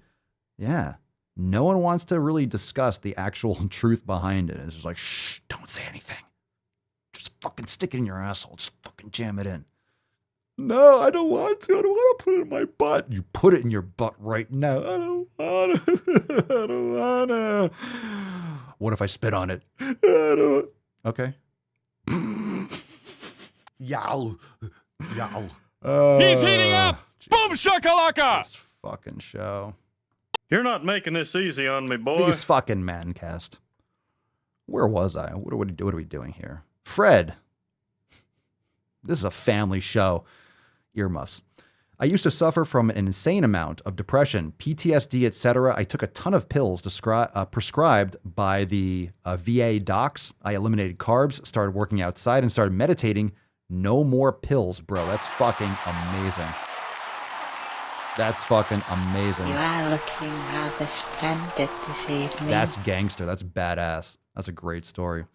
Yeah. No one wants to really discuss the actual truth behind it. It's just like, shh, don't say anything. Just fucking stick it in your asshole. Just fucking jam it in. No, I don't want to. I don't want to put it in my butt. You put it in your butt right now. I don't want to. I don't want to. What if I spit on it? I don't. Okay. Yow. Yow. He's heating up. Boom shakalaka. This fucking show. You're not making this easy on me, boy. These fucking Mancast. Where was I? What are we doing here? Fred. This is a family show. Earmuffs. I used to suffer from an insane amount of depression, PTSD, etc. I took a ton of pills prescribed by the VA docs. I eliminated carbs, started working outside, and started meditating. No more pills, bro. That's fucking amazing. That's fucking amazing. You are looking rather splendid this evening. That's gangster. That's badass. That's a great story.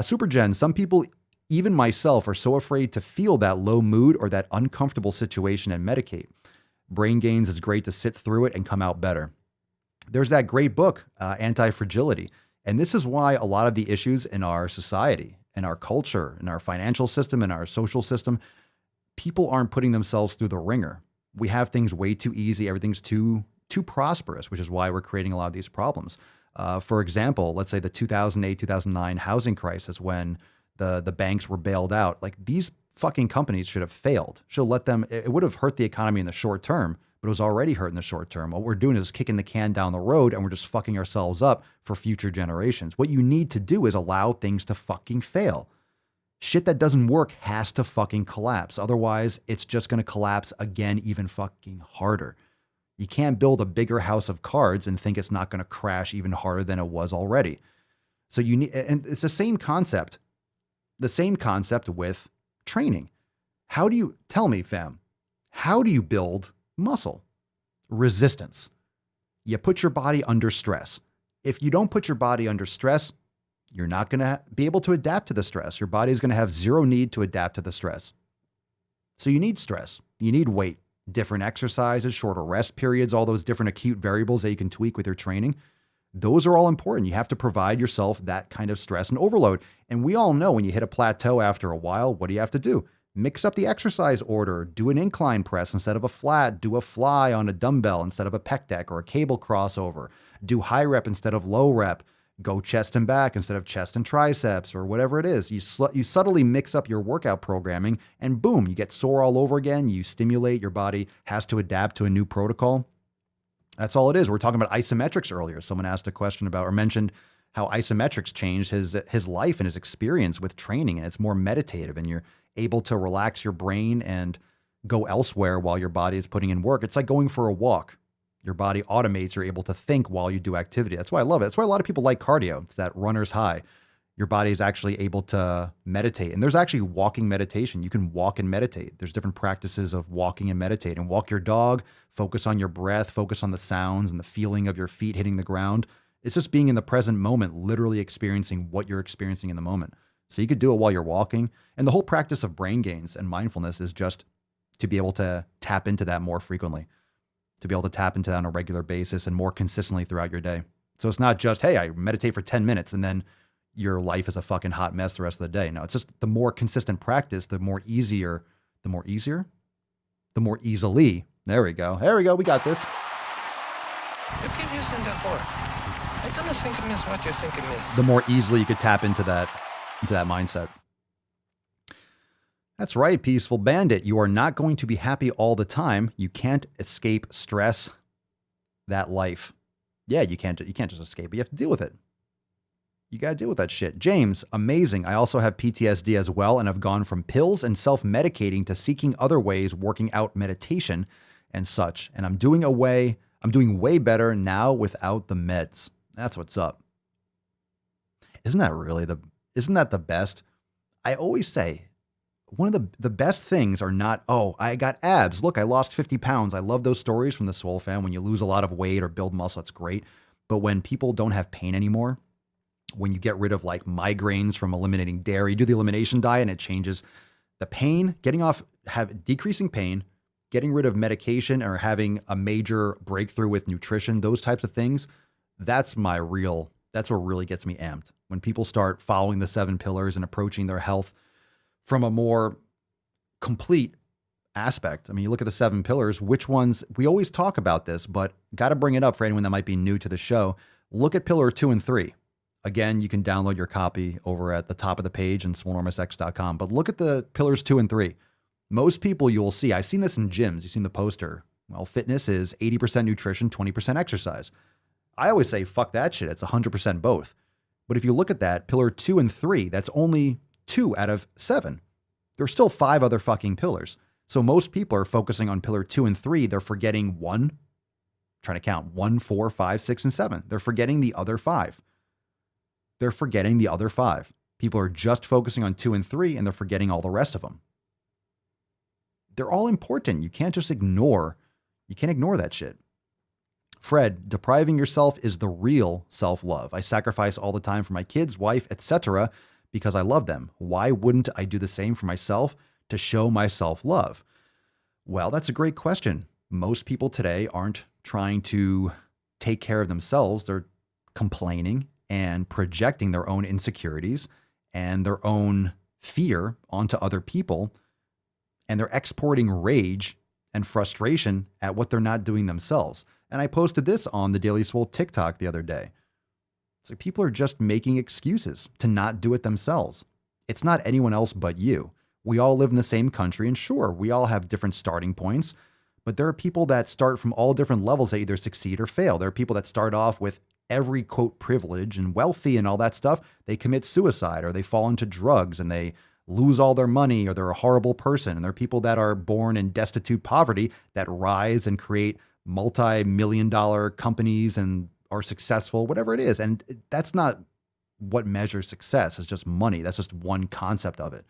Super Jen, some people, even myself, are so afraid to feel that low mood or that uncomfortable situation and medicate. Brain Gains is great to sit through it and come out better. There's that great book, Anti-Fragility. And this is why a lot of the issues in our society, in our culture, in our financial system, in our social system, people aren't putting themselves through the ringer. We have things way too easy. Everything's too prosperous, which is why we're creating a lot of these problems. For example, let's say the 2008, 2009 housing crisis when the banks were bailed out. Like, these fucking companies should have failed. Should have let them, it would have hurt the economy in the short term, but it was already hurt in the short term. What we're doing is kicking the can down the road and we're just fucking ourselves up for future generations. What you need to do is allow things to fucking fail. Shit that doesn't work has to fucking collapse. Otherwise, it's just going to collapse again, even fucking harder. You can't build a bigger house of cards and think it's not going to crash even harder than it was already. So you need, and it's the same concept with training. How do you, tell me, fam, how do you build muscle? Resistance. You put your body under stress. If you don't put your body under stress, you're not going to be able to adapt to the stress. Your body is going to have zero need to adapt to the stress. So you need stress. You need weight. different exercises, shorter rest periods, all those different acute variables that you can tweak with your training. Those are all important. You have to provide yourself that kind of stress and overload. And we all know when you hit a plateau after a while, what do you have to do? Mix up the exercise order, do an incline press instead of a flat, do a fly on a dumbbell instead of a pec deck or a cable crossover, do high rep instead of low rep, go chest and back instead of chest and triceps or whatever it is. You subtly mix up your workout programming and boom, you get sore all over again. You stimulate, your body has to adapt to a new protocol. That's all it is. We're talking about isometrics earlier. Someone asked a question about or mentioned how isometrics changed his life and his experience with training, and it's more meditative and you're able to relax your brain and go elsewhere while your body is putting in work. It's like going for a walk. Your body automates. You're able to think while you do activity. That's why I love it. That's why a lot of people like cardio. It's that runner's high. Your body is actually able to meditate. And there's actually walking meditation. You can walk and meditate. There's different practices of walking and meditating. Walk your dog, focus on your breath, focus on the sounds and the feeling of your feet hitting the ground. It's just being in the present moment, literally experiencing what you're experiencing in the moment. So you could do it while you're walking. And the whole practice of brain gains and mindfulness is just to be able to tap into that more frequently, to be able to tap into that on a regular basis and more consistently throughout your day. So it's not just, hey, I meditate for 10 minutes and then your life is a fucking hot mess the rest of the day. No, it's just the more consistent practice, the more easily. There we go. We got this. You keep using that word. I don't think it means what you think it means. The more easily you could tap into that mindset. That's right, Peaceful Bandit. You are not going to be happy all the time. You can't escape stress, that life. Yeah, you can't just escape it. You have to deal with it. You got to deal with that shit. James, amazing. I also have PTSD as well and have gone from pills and self-medicating to seeking other ways, working out meditation and such. And I'm doing way better now without the meds. That's what's up. Isn't that the best? I always say one of the best things are not, oh, I got abs. Look, I lost 50 pounds. I love those stories from the Swole fan. When you lose a lot of weight or build muscle, it's great. But when people don't have pain anymore, when you get rid of like migraines from eliminating dairy, you do the elimination diet and it changes the pain, decreasing pain, getting rid of medication or having a major breakthrough with nutrition, those types of things. That's what really gets me amped. When people start following the 7 pillars and approaching their health from a more complete aspect. I mean, you look at the 7 pillars, which ones, we always talk about this, but got to bring it up for anyone that might be new to the show. Look at pillar 2 and 3. Again, you can download your copy over at the top of the page in swolenormousx.com. But look at the pillars 2 and 3. Most people you will see, I've seen this in gyms. You've seen the poster. Well, fitness is 80% nutrition, 20% exercise. I always say, fuck that shit. It's 100% both. But if you look at that, pillar 2 and 3, that's only 2 out of 7. There's still 5 other fucking pillars. So most people are focusing on pillar 2 and 3. They're forgetting 1, trying to count 1, 4, 5, 6, and 7. They're forgetting the other 5. People are just focusing on 2 and 3 and they're forgetting all the rest of them. They're all important. You can't ignore that shit. Fred, depriving yourself is the real self-love. I sacrifice all the time for my kids, wife, etc. because I love them. Why wouldn't I do the same for myself to show my self-love? Well, that's a great question. Most people today aren't trying to take care of themselves. They're complaining and projecting their own insecurities and their own fear onto other people. And they're exporting rage and frustration at what they're not doing themselves. And I posted this on the Daily Swole TikTok the other day. It's like people are just making excuses to not do it themselves. It's not anyone else but you. We all live in the same country, and sure, we all have different starting points, but there are people that start from all different levels that either succeed or fail. There are people that start off with every, quote, privilege and wealthy and all that stuff. They commit suicide or they fall into drugs and they lose all their money or they're a horrible person. And there are people that are born in destitute poverty that rise and create multi-million-dollar companies and are successful, whatever it is. And that's not what measures success. It's just money. That's just one concept of it.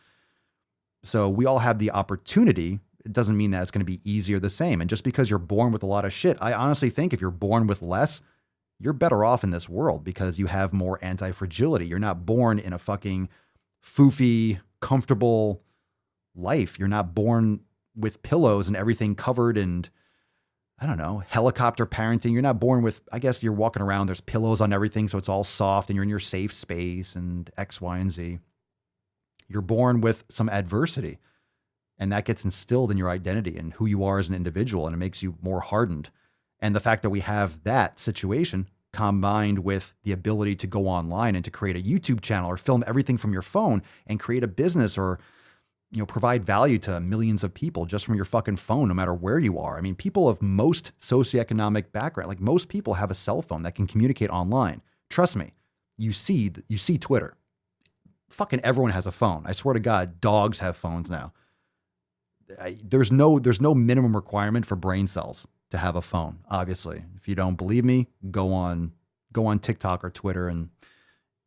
So we all have the opportunity. It doesn't mean that it's going to be easy or the same. And just because you're born with a lot of shit, I honestly think if you're born with less, you're better off in this world because you have more anti-fragility. You're not born in a fucking foofy, comfortable life. You're not born with pillows and everything covered and, I don't know, helicopter parenting. You're not born with, I guess you're walking around, there's pillows on everything, so it's all soft and you're in your safe space and X, Y, and Z. You're born with some adversity, and that gets instilled in your identity and who you are as an individual, and it makes you more hardened. And the fact that we have that situation combined with the ability to go online and to create a YouTube channel or film everything from your phone and create a business or, provide value to millions of people just from your fucking phone, no matter where you are. I mean, people of most socioeconomic background, like most people have a cell phone that can communicate online. Trust me, you see Twitter. Fucking everyone has a phone. I swear to God, dogs have phones now. There's no minimum requirement for brain cells to have a phone. Obviously, if you don't believe me, go on TikTok or Twitter, and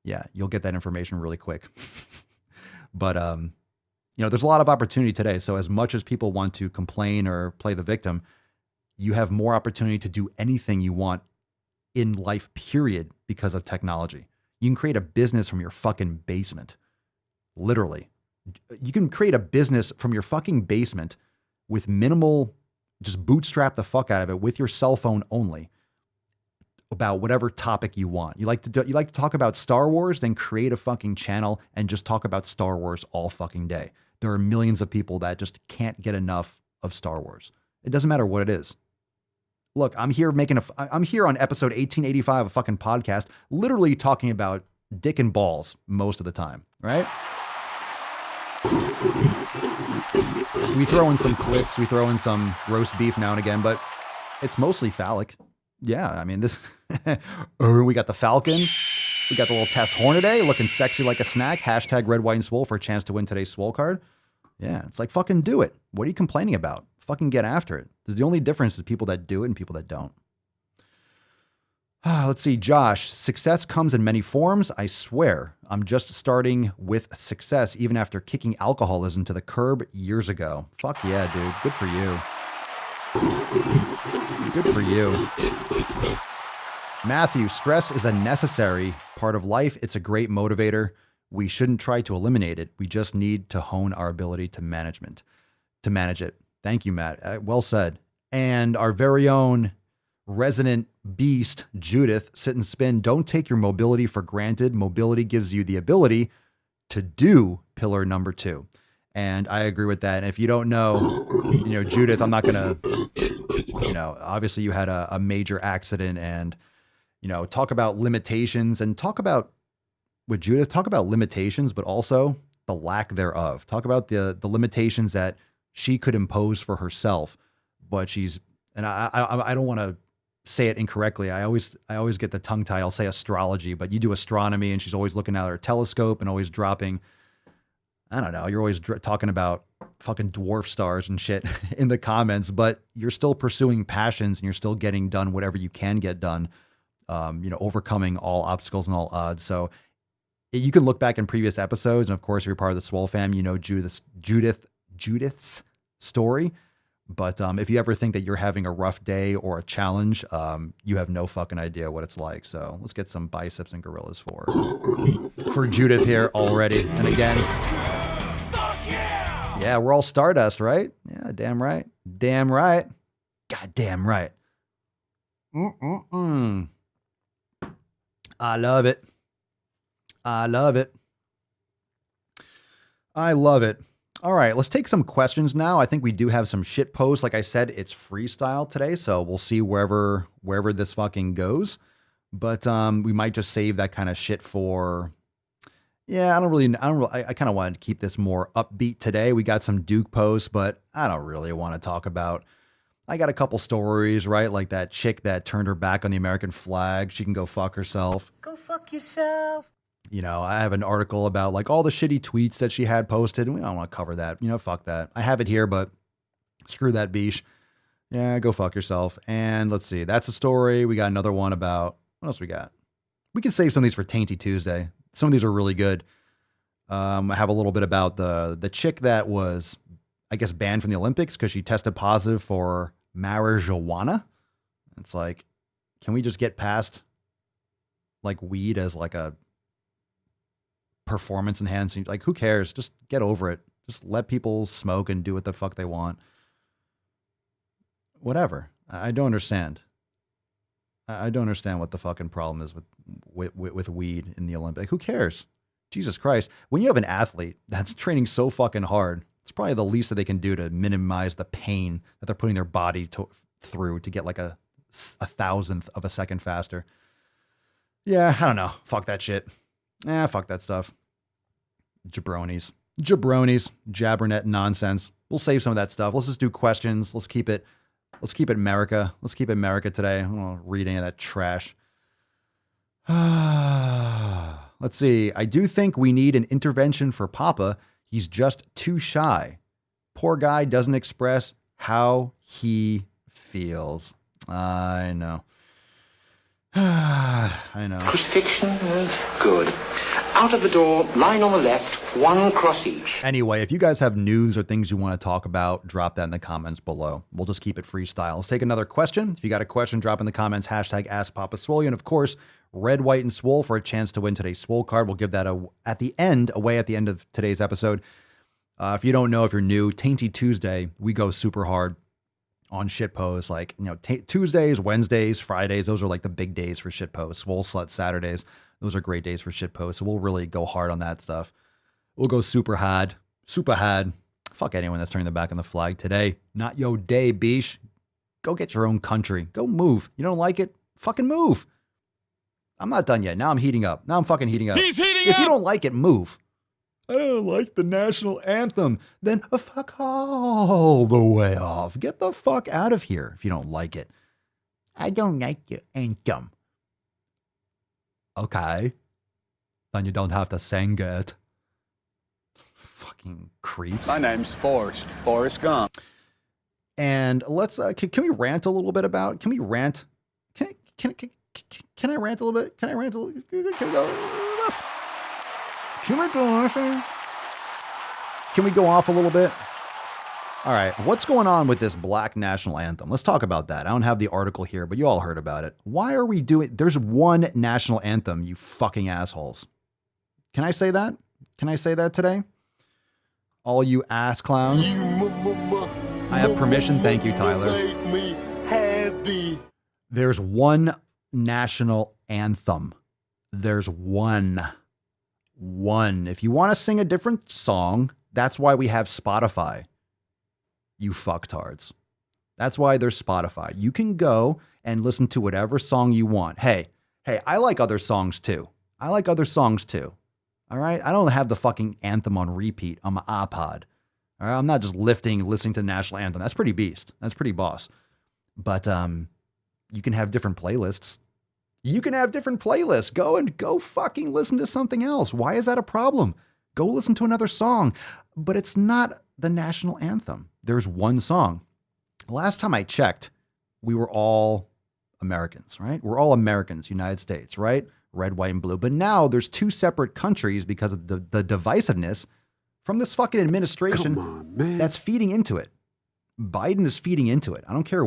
yeah, you'll get that information really quick. But there's a lot of opportunity today. So as much as people want to complain or play the victim, you have more opportunity to do anything you want in life, period, because of technology. You can create a business from your fucking basement. Literally. You can create a business from your fucking basement with minimal, just bootstrap the fuck out of it with your cell phone only, about whatever topic you want. You like to talk about Star Wars, then create a fucking channel and just talk about Star Wars all fucking day. There are millions of people that just can't get enough of Star Wars. It doesn't matter what it is. Look, I'm here on episode 1885 of a fucking podcast, literally talking about dick and balls most of the time, right? We throw in some clits, we throw in some roast beef now and again, but it's mostly phallic. Yeah, I mean, this. We got the Falcon. We got the little Tess Hornaday looking sexy like a snack. Hashtag Red, White, and Swole for a chance to win today's Swole card. Yeah, it's like, fucking do it. What are you complaining about? Fucking get after it. The only difference is people that do it and people that don't. Let's see, Josh. Success comes in many forms. I swear, I'm just starting with success even after kicking alcoholism to the curb years ago. Fuck yeah, dude. Good for you. Good for you. Matthew, stress is a necessary part of life. It's a great motivator. We shouldn't try to eliminate it. We just need to hone our ability to manage it. Thank you, Matt. Well said. And our very own resident beast, Judith, sit and spin. Don't take your mobility for granted. Mobility gives you the ability to do pillar number 2. And I agree with that. And if you don't know, Judith, I'm not going to, obviously you had a major accident and, talk about limitations and talk about limitations, but also the lack thereof. Talk about the limitations that she could impose for herself, but I don't want to say it incorrectly. I always get the tongue tied. I'll say astrology, but you do astronomy, and she's always looking at her telescope and always dropping, I don't know, you're always talking about fucking dwarf stars and shit in the comments, but you're still pursuing passions and you're still getting done whatever you can get done, overcoming all obstacles and all odds. So you can look back in previous episodes. And of course, if you're part of the Swole fam, Judith's story. But if you ever think that you're having a rough day or a challenge, you have no fucking idea what it's like. So let's get some biceps and gorillas for Judith here already. And again, yeah, we're all stardust, right? Yeah, damn right. Damn right. Goddamn right. I love it. I love it. I love it. All right, let's take some questions now. I think we do have some shit posts. Like I said, it's freestyle today, so we'll see wherever this fucking goes. But we might just save that kind of shit for. Yeah, I kind of wanted to keep this more upbeat today. We got some Duke posts, but I don't really want to talk about. I got a couple stories, right? Like that chick that turned her back on the American flag. She can go fuck herself. Go fuck yourself. I have an article about like all the shitty tweets that she had posted, and we don't want to cover that. Fuck that. I have it here, but screw that beesh. Yeah, go fuck yourself. And let's see. That's a story. We got another one about, what else we got? We can save some of these for Tainty Tuesday. Some of these are really good. I have a little bit about the chick that was, I guess, banned from the Olympics because she tested positive for marijuana. It's like, can we just get past like weed as like a performance enhancing? Like, who cares? Just get over it. Just let people smoke and do what the fuck they want. whatever. I don't understand. I don't understand what the fucking problem is with weed in the Olympics. Who cares? Jesus Christ. When you have an athlete that's training so fucking hard, it's probably the least that they can do to minimize the pain that they're putting their body through to get like a thousandth of a second faster. Yeah, I don't know. Fuck that shit. Fuck that stuff. Jabronis, jabbernet nonsense. We'll save some of that stuff. Let's just do questions. Let's keep it Merica. Let's keep it Merica today. I don't want to read any of that trash. Let's see. I do think we need an intervention for Papa. He's just too shy. Poor guy doesn't express how he feels. I know. I know. Crucifixion is good. Out of the door, line on the left, one cross each. Anyway, if you guys have news or things you want to talk about, drop that in the comments below. We'll just keep it freestyle. Let's take another question. If you got a question, drop in the comments, hashtag AskPapaSwole. And of course, red, white, and swole for a chance to win today's swole card. We'll give that away at the end of today's episode. If you don't know, if you're new, Tainty Tuesday, we go super hard on shitposts. Like, Tuesdays, Wednesdays, Fridays, those are like the big days for shitposts. Swole Slut Saturdays, those are great days for shitposts. So we'll really go hard on that stuff. We'll go super hard. Fuck anyone that's turning their back on the flag today. Not your day, biche. Go get your own country. Go move. You don't like it? Fucking move. I'm not done yet. Now I'm heating up. He's heating If up! you don't like it, move. I don't like the national anthem. Then fuck all the way off. Get the fuck out of here if you don't like it. I don't like your anthem. Okay. Then you don't have to sing it. Fucking creeps. My name's Forrest Gump. And let's, can we rant a little bit about, can I rant a little bit? Can we go off a little bit? All right. What's going on with this black national anthem? Let's talk about that. I don't have the article here, but you all heard about it. Why are we doing, there's one national anthem, you fucking assholes. Can I say that? Can I say that today? All you ass clowns. I have permission. Thank you, Tyler. There's one national anthem. There's one. If you want to sing a different song, that's why we have Spotify. You fucktards. That's why there's Spotify. You can go and listen to whatever song you want. Hey, I like other songs too. All right? I don't have the fucking anthem on repeat on my iPod. All right? I'm not just listening to the national anthem. That's pretty beast. That's pretty boss. But you can have different playlists. Go fucking listen to something else. Why is that a problem? Go listen to another song. But it's not the national anthem. There's one song. Last time I checked, we were all Americans, right? We're all Americans, United States, right? Red, white, and blue. But now there's two separate countries because of the divisiveness from this fucking administration that's feeding into it. Biden is feeding into it. I don't care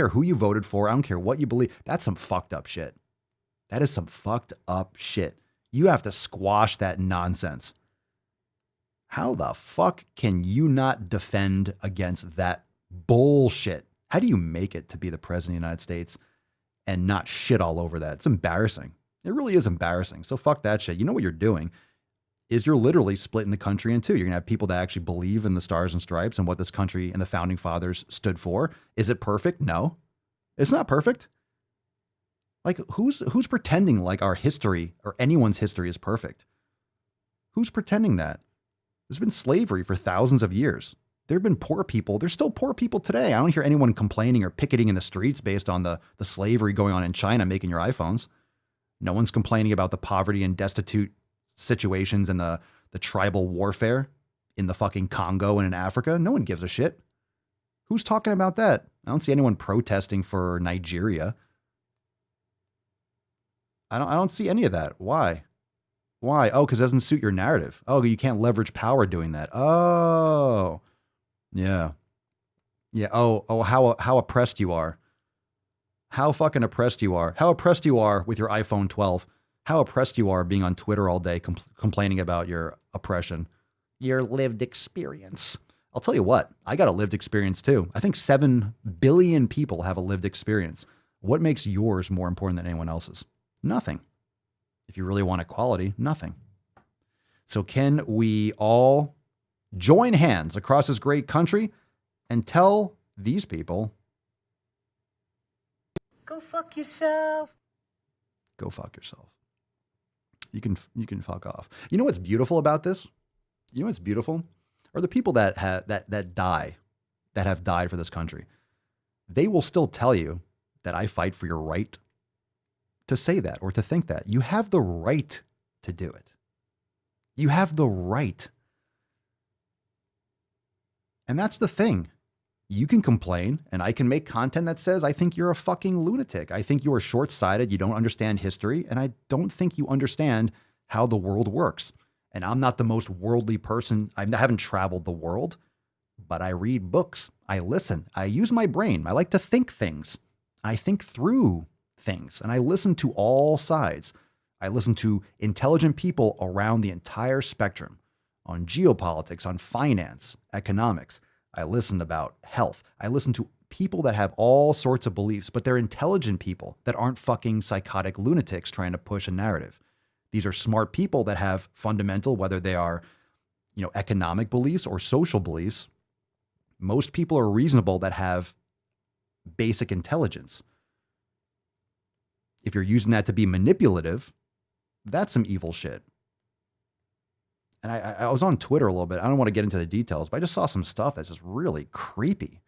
who you voted for. I don't care what you believe. That's some fucked up shit. That is some fucked up shit. You have to squash that nonsense. How the fuck can you not defend against that bullshit? How do you make it to be the president of the United States and not shit all over that? It's embarrassing. It really is embarrassing. So fuck that shit. You know what you're doing is you're literally splitting the country in two. You're going to have people that actually believe in the stars and stripes and what this country and the founding fathers stood for. Is it perfect? No, it's not perfect. Like who's pretending like our history or anyone's history is perfect? Who's pretending that? There's been slavery for thousands of years. There have been poor people. There's still poor people today. I don't hear anyone complaining or picketing in the streets based on the slavery going on in China making your iPhones. No one's complaining about the poverty and destitute situations and the tribal warfare in the fucking Congo and in Africa. No one gives a shit. Who's talking about that? I don't see anyone protesting for Nigeria. I don't see any of that. Why? Oh, because it doesn't suit your narrative. Oh, you can't leverage power doing that. Oh, yeah. Oh, how oppressed you are. How fucking oppressed you are. How oppressed you are with your iPhone 12. How oppressed you are being on Twitter all day complaining about your oppression. Your lived experience. I'll tell you what, I got a lived experience too. I think 7 billion people have a lived experience. What makes yours more important than anyone else's? Nothing. If you really want equality, nothing. So can we all join hands across this great country and tell these people, go fuck yourself. Go fuck yourself. You can fuck off. You know what's beautiful about this? You know what's beautiful? Are the people that have died for this country. They will still tell you that I fight for your right to say that or to think that. You have the right to do it. You have the right. And that's the thing. You can complain and I can make content that says, I think you're a fucking lunatic. I think you are short-sighted. You don't understand history. And I don't think you understand how the world works. And I'm not the most worldly person. I haven't traveled the world, but I read books. I listen. I use my brain. I like to think things. I think through things and I listen to all sides. I listen to intelligent people around the entire spectrum on geopolitics, on finance, economics. I listen about health. I listen to people that have all sorts of beliefs, but they're intelligent people that aren't fucking psychotic lunatics trying to push a narrative. These are smart people that have fundamental, whether they are, economic beliefs or social beliefs. Most people are reasonable that have basic intelligence. If you're using that to be manipulative, that's some evil shit. And I was on Twitter a little bit. I don't want to get into the details, but I just saw some stuff that's just really creepy.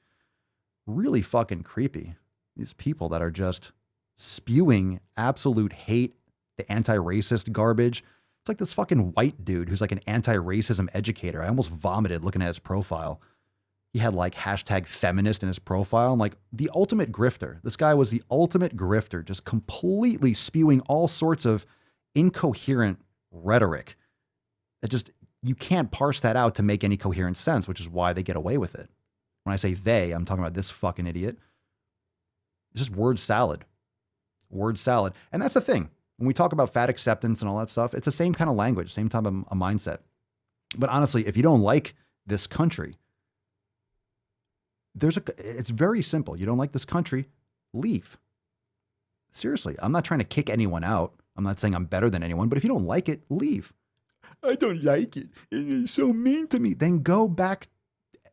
Really fucking creepy. These people that are just spewing absolute hate, the anti-racist garbage. It's like this fucking white dude who's like an anti-racism educator. I almost vomited looking at his profile. He had like hashtag feminist in his profile. I'm like, the ultimate grifter. This guy was the ultimate grifter, just completely spewing all sorts of incoherent rhetoric. It just, you can't parse that out to make any coherent sense, which is why they get away with it. When I say they, I'm talking about this fucking idiot. It's just word salad. Word salad. And that's the thing. When we talk about fat acceptance and all that stuff, it's the same kind of language, same type of a mindset. But honestly, if you don't like this country, it's very simple. You don't like this country, leave. Seriously, I'm not trying to kick anyone out. I'm not saying I'm better than anyone, but if you don't like it, leave. I don't like it. It's so mean to me. Then go back.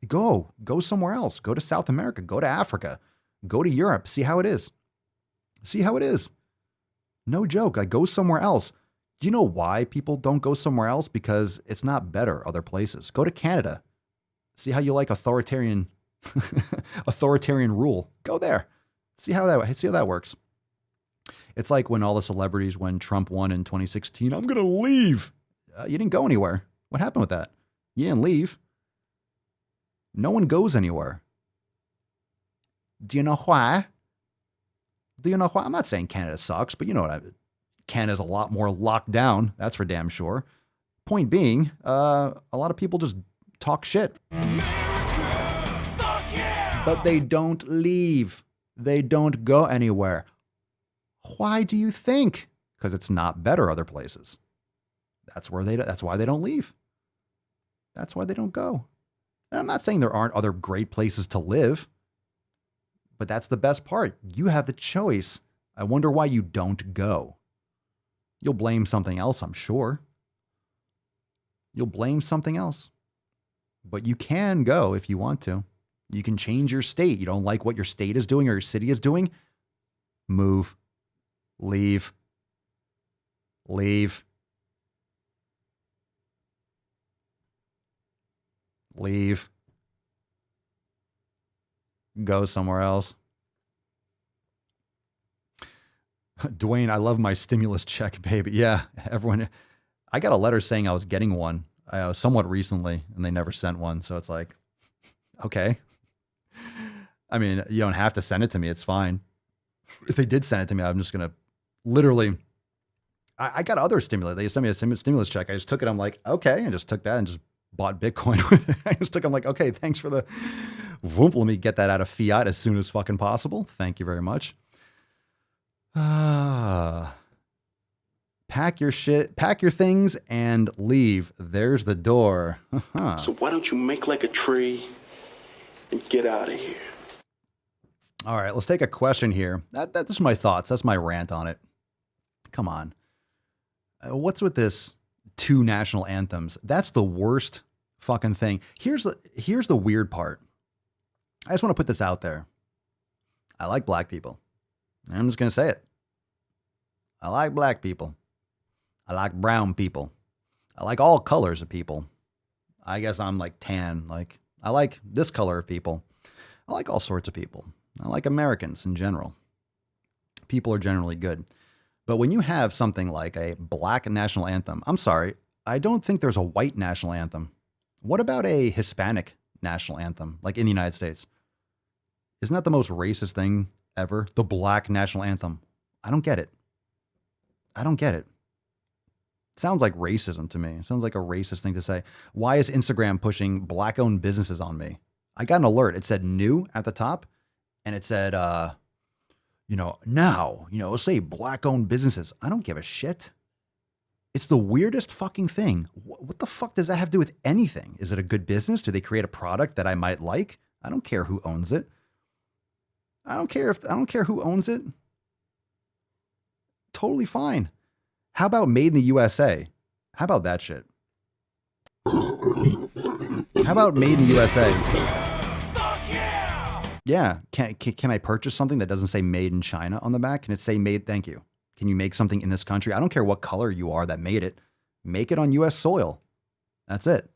Go somewhere else. Go to South America. Go to Africa. Go to Europe. See how it is. See how it is. No joke. Like, go somewhere else. Do you know why people don't go somewhere else? Because it's not better other places. Go to Canada. See how you like authoritarian rule. Go there. See how that works. It's like when all the celebrities, when Trump won in 2016, I'm going to leave. You didn't go anywhere. What happened with that? You didn't leave. No one goes anywhere. Do you know why? Do you know why? I'm not saying Canada sucks, but you know what? Canada's a lot more locked down. That's for damn sure. Point being, a lot of people just talk shit. But they don't leave. They don't go anywhere. Why do you think? Because it's not better other places. That's why they don't leave. That's why they don't go. And I'm not saying there aren't other great places to live, but that's the best part. You have the choice. I wonder why you don't go. You'll blame something else, I'm sure. You'll blame something else. But you can go if you want to. You can change your state. You don't like what your state is doing or your city is doing? Move. Leave. Leave. Leave. Go somewhere else. Dwayne, I love my stimulus check, baby. Yeah, everyone. I got a letter saying I was getting one somewhat recently, and they never sent one. So it's like, okay. I mean, you don't have to send it to me. It's fine. If they did send it to me, I'm just going to literally, I got other stimulus. They sent me a stimulus check. I just took it. I'm like, okay. I just took that and just bought Bitcoin with it. I just took, I'm like, okay, thanks for the whoop. Let me get that out of fiat as soon as fucking possible. Thank you very much. Pack your shit, pack your things, and leave. There's the door. So why don't you make like a tree and get out of here? All right, let's take a question here. That's my thoughts. That's my rant on it. Come on. What's with this 2 national anthems? That's the worst fucking thing. Here's the weird part. I just want to put this out there. I like black people. I'm just going to say it. I like black people. I like brown people. I like all colors of people. I guess I'm like tan. Like, I like this color of people. I like all sorts of people. I like Americans in general. People are generally good. But when you have something like a black national anthem, I'm sorry, I don't think there's a white national anthem. What about a Hispanic national anthem, like in the United States? Isn't that the most racist thing ever? The black national anthem. I don't get it. I don't get it. Sounds like racism to me. It sounds like a racist thing to say. Why is Instagram pushing black-owned businesses on me? I got an alert. It said new at the top, and it said, now, say black-owned businesses. I don't give a shit. It's the weirdest fucking thing. What the fuck does that have to do with anything? Is it a good business? Do they create a product that I might like? I don't care who owns it. I don't care who owns it. Totally fine. How about made in the USA? How about that shit? How about made in the USA? Yeah. Can I purchase something that doesn't say made in China on the back? Can it say made? Thank you. Can you make something in this country? I don't care what color you are that made it. Make it on US soil. That's it.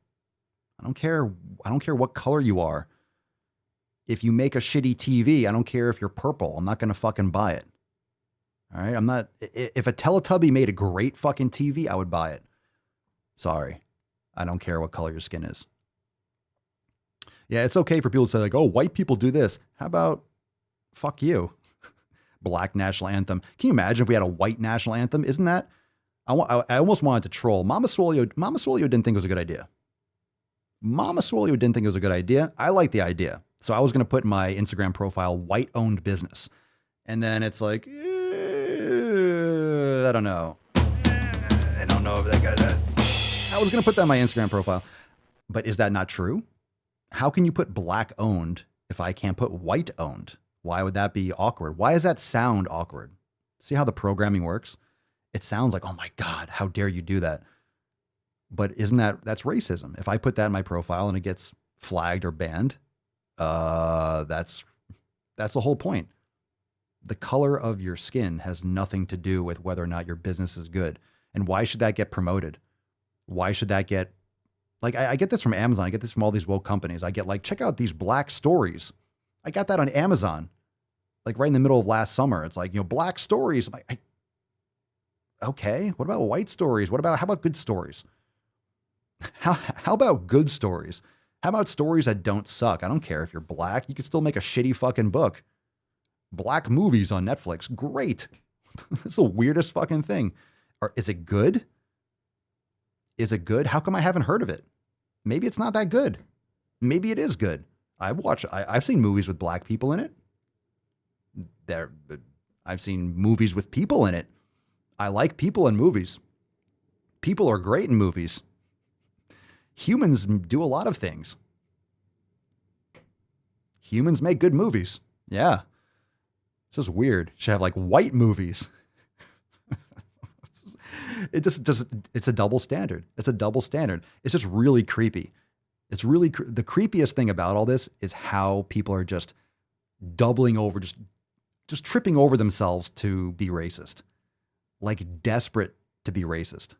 I don't care what color you are. If you make a shitty TV, I don't care if you're purple. I'm not going to fucking buy it. All right. I'm not, if a Teletubby made a great fucking TV, I would buy it. Sorry. I don't care what color your skin is. Yeah, it's okay for people to say like, oh, white people do this. How about fuck you? Black national anthem. Can you imagine if we had a white national anthem? Isn't that, I almost wanted to troll. Mama Swole didn't think it was a good idea. Mama Swole didn't think it was a good idea. I like the idea. So I was going to put in my Instagram profile, white owned business. And then it's like, I don't know. I don't know if that guy that. I was going to put that in my Instagram profile. But is that not true? How can you put black owned if I can't put white owned? Why would that be awkward? Why does that sound awkward? See how the programming works? It sounds like, oh my God, how dare you do that? But that's racism. If I put that in my profile and it gets flagged or banned, that's the whole point. The color of your skin has nothing to do with whether or not your business is good. And why should that get promoted? Why should that get, like, I get this from Amazon. I get this from all these woke companies. I get like, check out these black stories. I got that on Amazon, like right in the middle of last summer. It's like, black stories. I'm like, okay, what about white stories? How about good stories? How about good stories? How about stories that don't suck? I don't care if you're black. You can still make a shitty fucking book. Black movies on Netflix. Great. It's the weirdest fucking thing. Is it good? Is it good? How come I haven't heard of it? Maybe it's not that good. Maybe it is good. I've seen movies with black people in it. I've seen movies with people in it. I like people in movies. People are great in movies. Humans do a lot of things. Humans make good movies. Yeah. It's just weird. Should have like white movies. It's a double standard. It's a double standard. It's just really creepy. It's really, the creepiest thing about all this is how people are just doubling over, just tripping over themselves to be racist. Like desperate to be racist.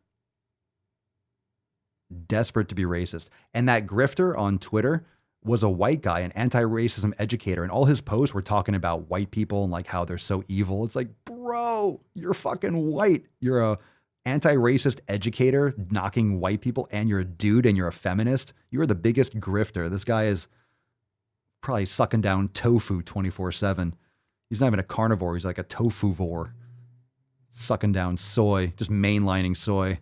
Desperate to be racist. And that grifter on Twitter was a white guy, an anti-racism educator, and all his posts were talking about white people and like how they're so evil. It's like, bro, you're fucking white. You're a anti-racist educator knocking white people, and you're a dude and you're a feminist. You're the biggest grifter. This guy is probably sucking down tofu 24/7. He's not even a carnivore. He's like a tofu-vor. Sucking down soy, just mainlining soy.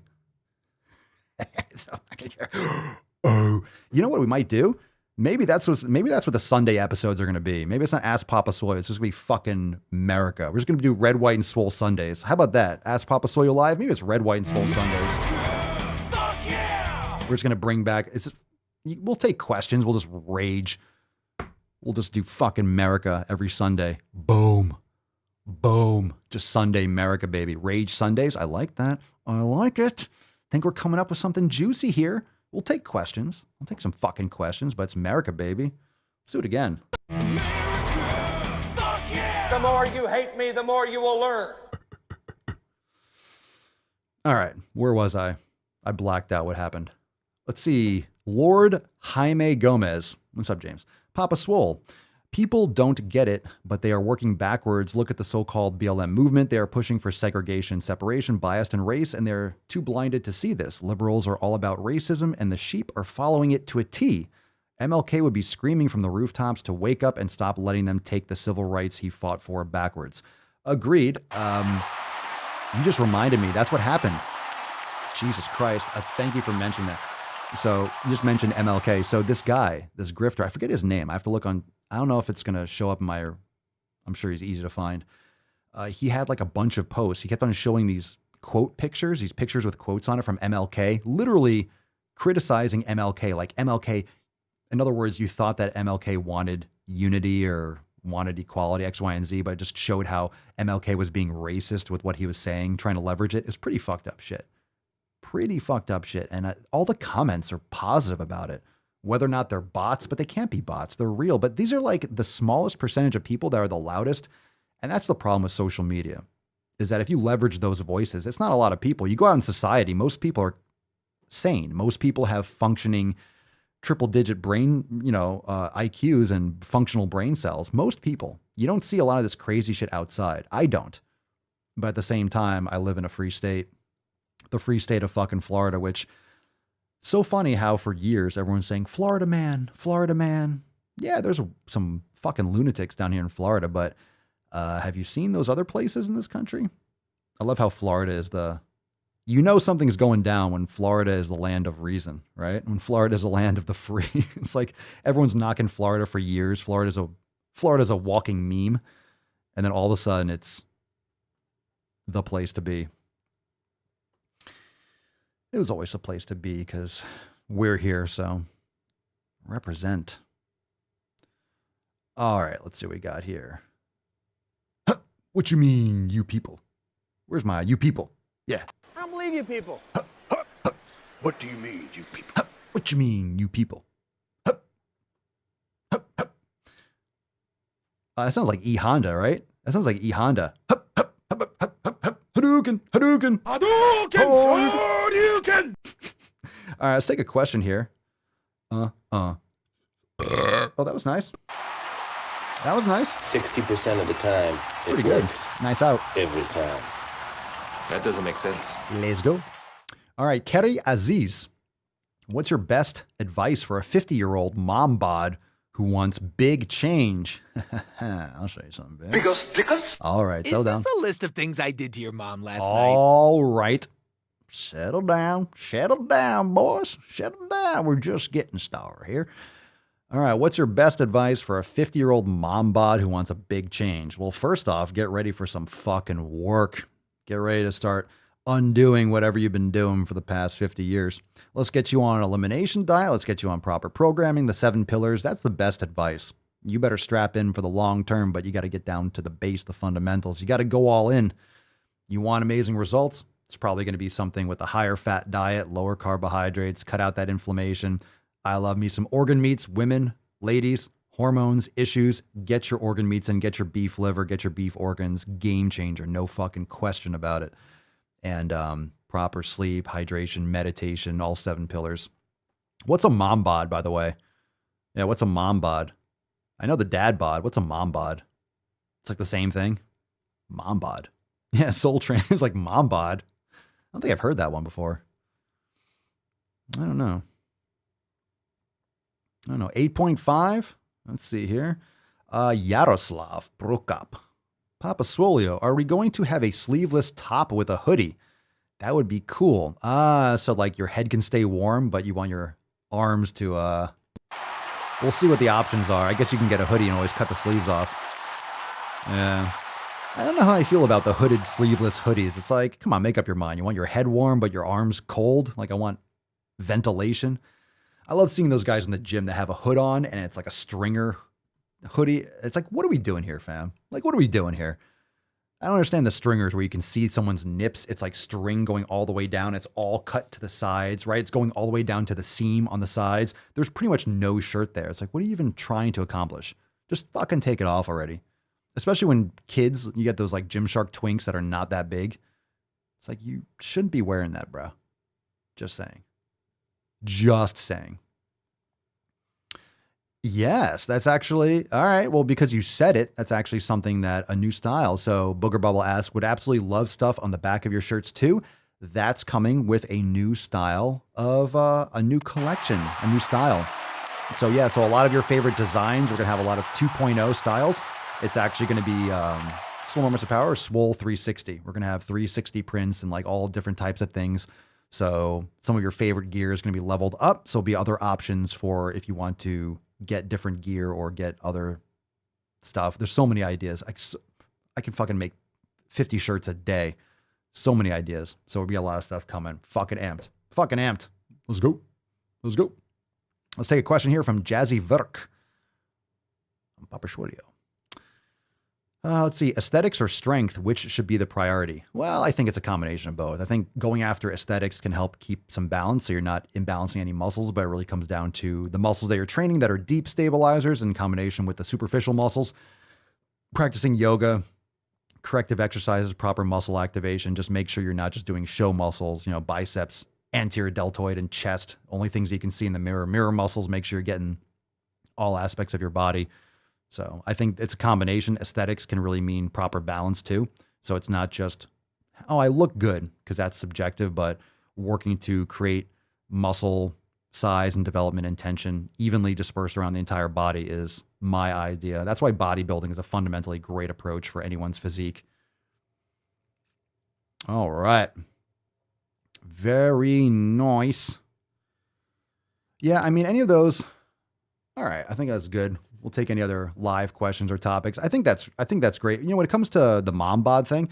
Oh, you know what we might do? Maybe that's what the Sunday episodes are going to be. Maybe it's not Ask Papa Swole. It's just going to be fucking Merica. We're just going to do Red, White, and Swole Sundays. How about that? Ask Papa Swole live. Maybe it's Red, White, and Swole Sundays. We're just going to bring back. We'll take questions. We'll just rage. We'll just do fucking Merica every Sunday. Boom. Boom. Just Sunday Merica, baby. Rage Sundays. I like that. I like it. Think we're coming up with something juicy here. We'll take questions. I'll take some fucking questions, but it's Merica, baby. Let's do it again. The more you hate me, the more you will learn. All right. Where was I? I blacked out. What happened? Let's see. Lord Jaime Gomez. What's up, James? Papa Swole. People don't get it, but they are working backwards. Look at the so-called BLM movement. They are pushing for segregation, separation, bias, and race, and they're too blinded to see this. Liberals are all about racism, and the sheep are following it to a T. MLK would be screaming from the rooftops to wake up and stop letting them take the civil rights he fought for backwards. Agreed. You just reminded me. That's what happened. Jesus Christ. Thank you for mentioning that. So you just mentioned MLK. So this guy, this grifter, I forget his name. I have to look on. I don't know if it's going to show up in my, I'm sure he's easy to find. He had like a bunch of posts. He kept on showing these quote pictures, these pictures with quotes on it from MLK, literally criticizing MLK. Like MLK, in other words, you thought that MLK wanted unity or wanted equality, X, Y, and Z, but it just showed how MLK was being racist with what he was saying, trying to leverage it. It's pretty fucked up shit. Pretty fucked up shit. And all the comments are positive about it. Whether or not they're bots, but they can't be bots. They're real. But these are like the smallest percentage of people that are the loudest. And that's the problem with social media, is that if you leverage those voices, it's not a lot of people. You go out in society, most people are sane. Most people have functioning triple-digit brain, IQs and functional brain cells. Most people. You don't see a lot of this crazy shit outside. I don't. But at the same time, I live in a free state. The free state of fucking Florida, which... So funny how for years everyone's saying, Florida man, Florida man. Yeah, there's some fucking lunatics down here in Florida, but have you seen those other places in this country? I love how Florida is something's going down when Florida is the land of reason, right? When Florida is a land of the free. It's like everyone's knocking Florida for years. Florida's a walking meme. And then all of a sudden it's the place to be. It was always a place to be because we're here, so represent. All right, let's see what we got here. Huh, what you mean, you people? Where's my you people? Yeah. I don't believe you people. What do you mean, you people? Huh, what you mean, you people? Huh, huh, huh. That sounds like E Honda, right? That sounds like E Honda. Huh, huh, huh, huh, huh, huh. Hadouken, Hadouken. Hadouken! Hadouken! All right, let's take a question here. Oh, that was nice. That was nice. 60% of the time, pretty good. Works. Nice out. Every time. That doesn't make sense. Let's go. All right, Keri Aziz. What's your best advice for a 50-year-old mom bod who wants big change? I'll show you something big. All right, settle down. Is this a list of things I did to your mom last night? All right. Settle down, boys. Settle down. We're just getting started here. All right, what's your best advice for a 50-year-old mom bod who wants a big change? Well, first off, get ready for some fucking work. Get ready to start undoing whatever you've been doing for the past 50 years. Let's get you on an elimination diet. Let's get you on proper programming, the 7 pillars. That's the best advice. You better strap in for the long term, but you got to get down to the base, the fundamentals. You got to go all in. You want amazing results? It's probably going to be something with a higher fat diet, lower carbohydrates, cut out that inflammation. I love me some organ meats, women, ladies, hormones, issues. Get your organ meats in, get your beef liver, get your beef organs. Game changer. No fucking question about it. And proper sleep, hydration, meditation, all 7 pillars. What's a mom bod, by the way? Yeah, what's a mom bod? I know the dad bod. What's a mom bod? It's like the same thing. Mom bod. Yeah, Soul Train is like mom bod. I don't think I've heard that one before. I don't know. 8.5. Let's see here. Yaroslav Prokop. Papa Swolio, are we going to have a sleeveless top with a hoodie? That would be cool. So like your head can stay warm, but you want your arms to We'll see what the options are. I guess you can get a hoodie and always cut the sleeves off. Yeah. I don't know how I feel about the hooded sleeveless hoodies. It's like, come on, make up your mind. You want your head warm, but your arms cold? Like, I want ventilation. I love seeing those guys in the gym that have a hood on and it's like a stringer hoodie. It's like, what are we doing here, fam? Like, what are we doing here? I don't understand the stringers where you can see someone's nips. It's like string going all the way down. It's all cut to the sides, right? It's going all the way down to the seam on the sides. There's pretty much no shirt there. It's like, what are you even trying to accomplish? Just fucking take it off already. Especially when kids, you get those like Gymshark twinks that are not that big. It's like, you shouldn't be wearing that, bro. Just saying. Just saying. Yes, that's actually, all right. Well, because you said it, that's actually something that a new style. So Booger Bubble asks, would absolutely love stuff on the back of your shirts too. That's coming with a new style of a new collection, a new style. So yeah, so a lot of your favorite designs, we're going to have a lot of 2.0 styles. It's actually going to be Swole Moments of Power or Swole 360. We're going to have 360 prints and like all different types of things. So some of your favorite gear is going to be leveled up. So there'll be other options for if you want to get different gear or get other stuff. There's so many ideas. I can fucking make 50 shirts a day. So many ideas. So there'll be a lot of stuff coming. Fucking amped. Fucking amped. Let's go. Let's go. Let's take a question here from Jazzy Verk. I'm Papa Schwilio. Let's see. Aesthetics or strength, which should be the priority? Well, I think it's a combination of both. I think going after aesthetics can help keep some balance so you're not imbalancing any muscles, but it really comes down to the muscles that you're training that are deep stabilizers in combination with the superficial muscles. Practicing yoga, corrective exercises, proper muscle activation. Just make sure you're not just doing show muscles, you know, biceps, anterior deltoid, and chest. Only things you can see in the mirror. Mirror muscles, make sure you're getting all aspects of your body. So I think it's a combination. Aesthetics can really mean proper balance too. So it's not just, oh, I look good, because that's subjective, but working to create muscle size and development and tension evenly dispersed around the entire body is my idea. That's why bodybuilding is a fundamentally great approach for anyone's physique. All right. Very nice. Yeah, I mean, any of those. All right, I think that's good. We'll take any other live questions or topics. I think that's great. You know, when it comes to the mom bod thing,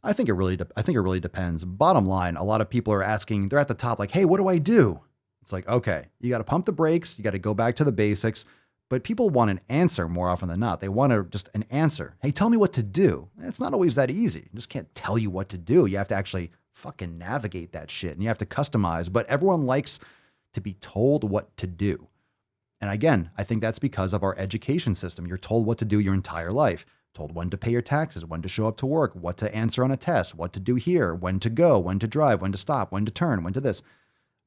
I think it really depends. Bottom line, a lot of people are asking, they're at the top like, hey, what do I do? It's like, okay, you got to pump the brakes. You got to go back to the basics, but people want an answer more often than not. They want just an answer. Hey, tell me what to do. It's not always that easy. You just can't tell you what to do. You have to actually fucking navigate that shit and you have to customize, but everyone likes to be told what to do. And again, I think that's because of our education system. You're told what to do your entire life, told when to pay your taxes, when to show up to work, what to answer on a test, what to do here, when to go, when to drive, when to stop, when to turn, when to this.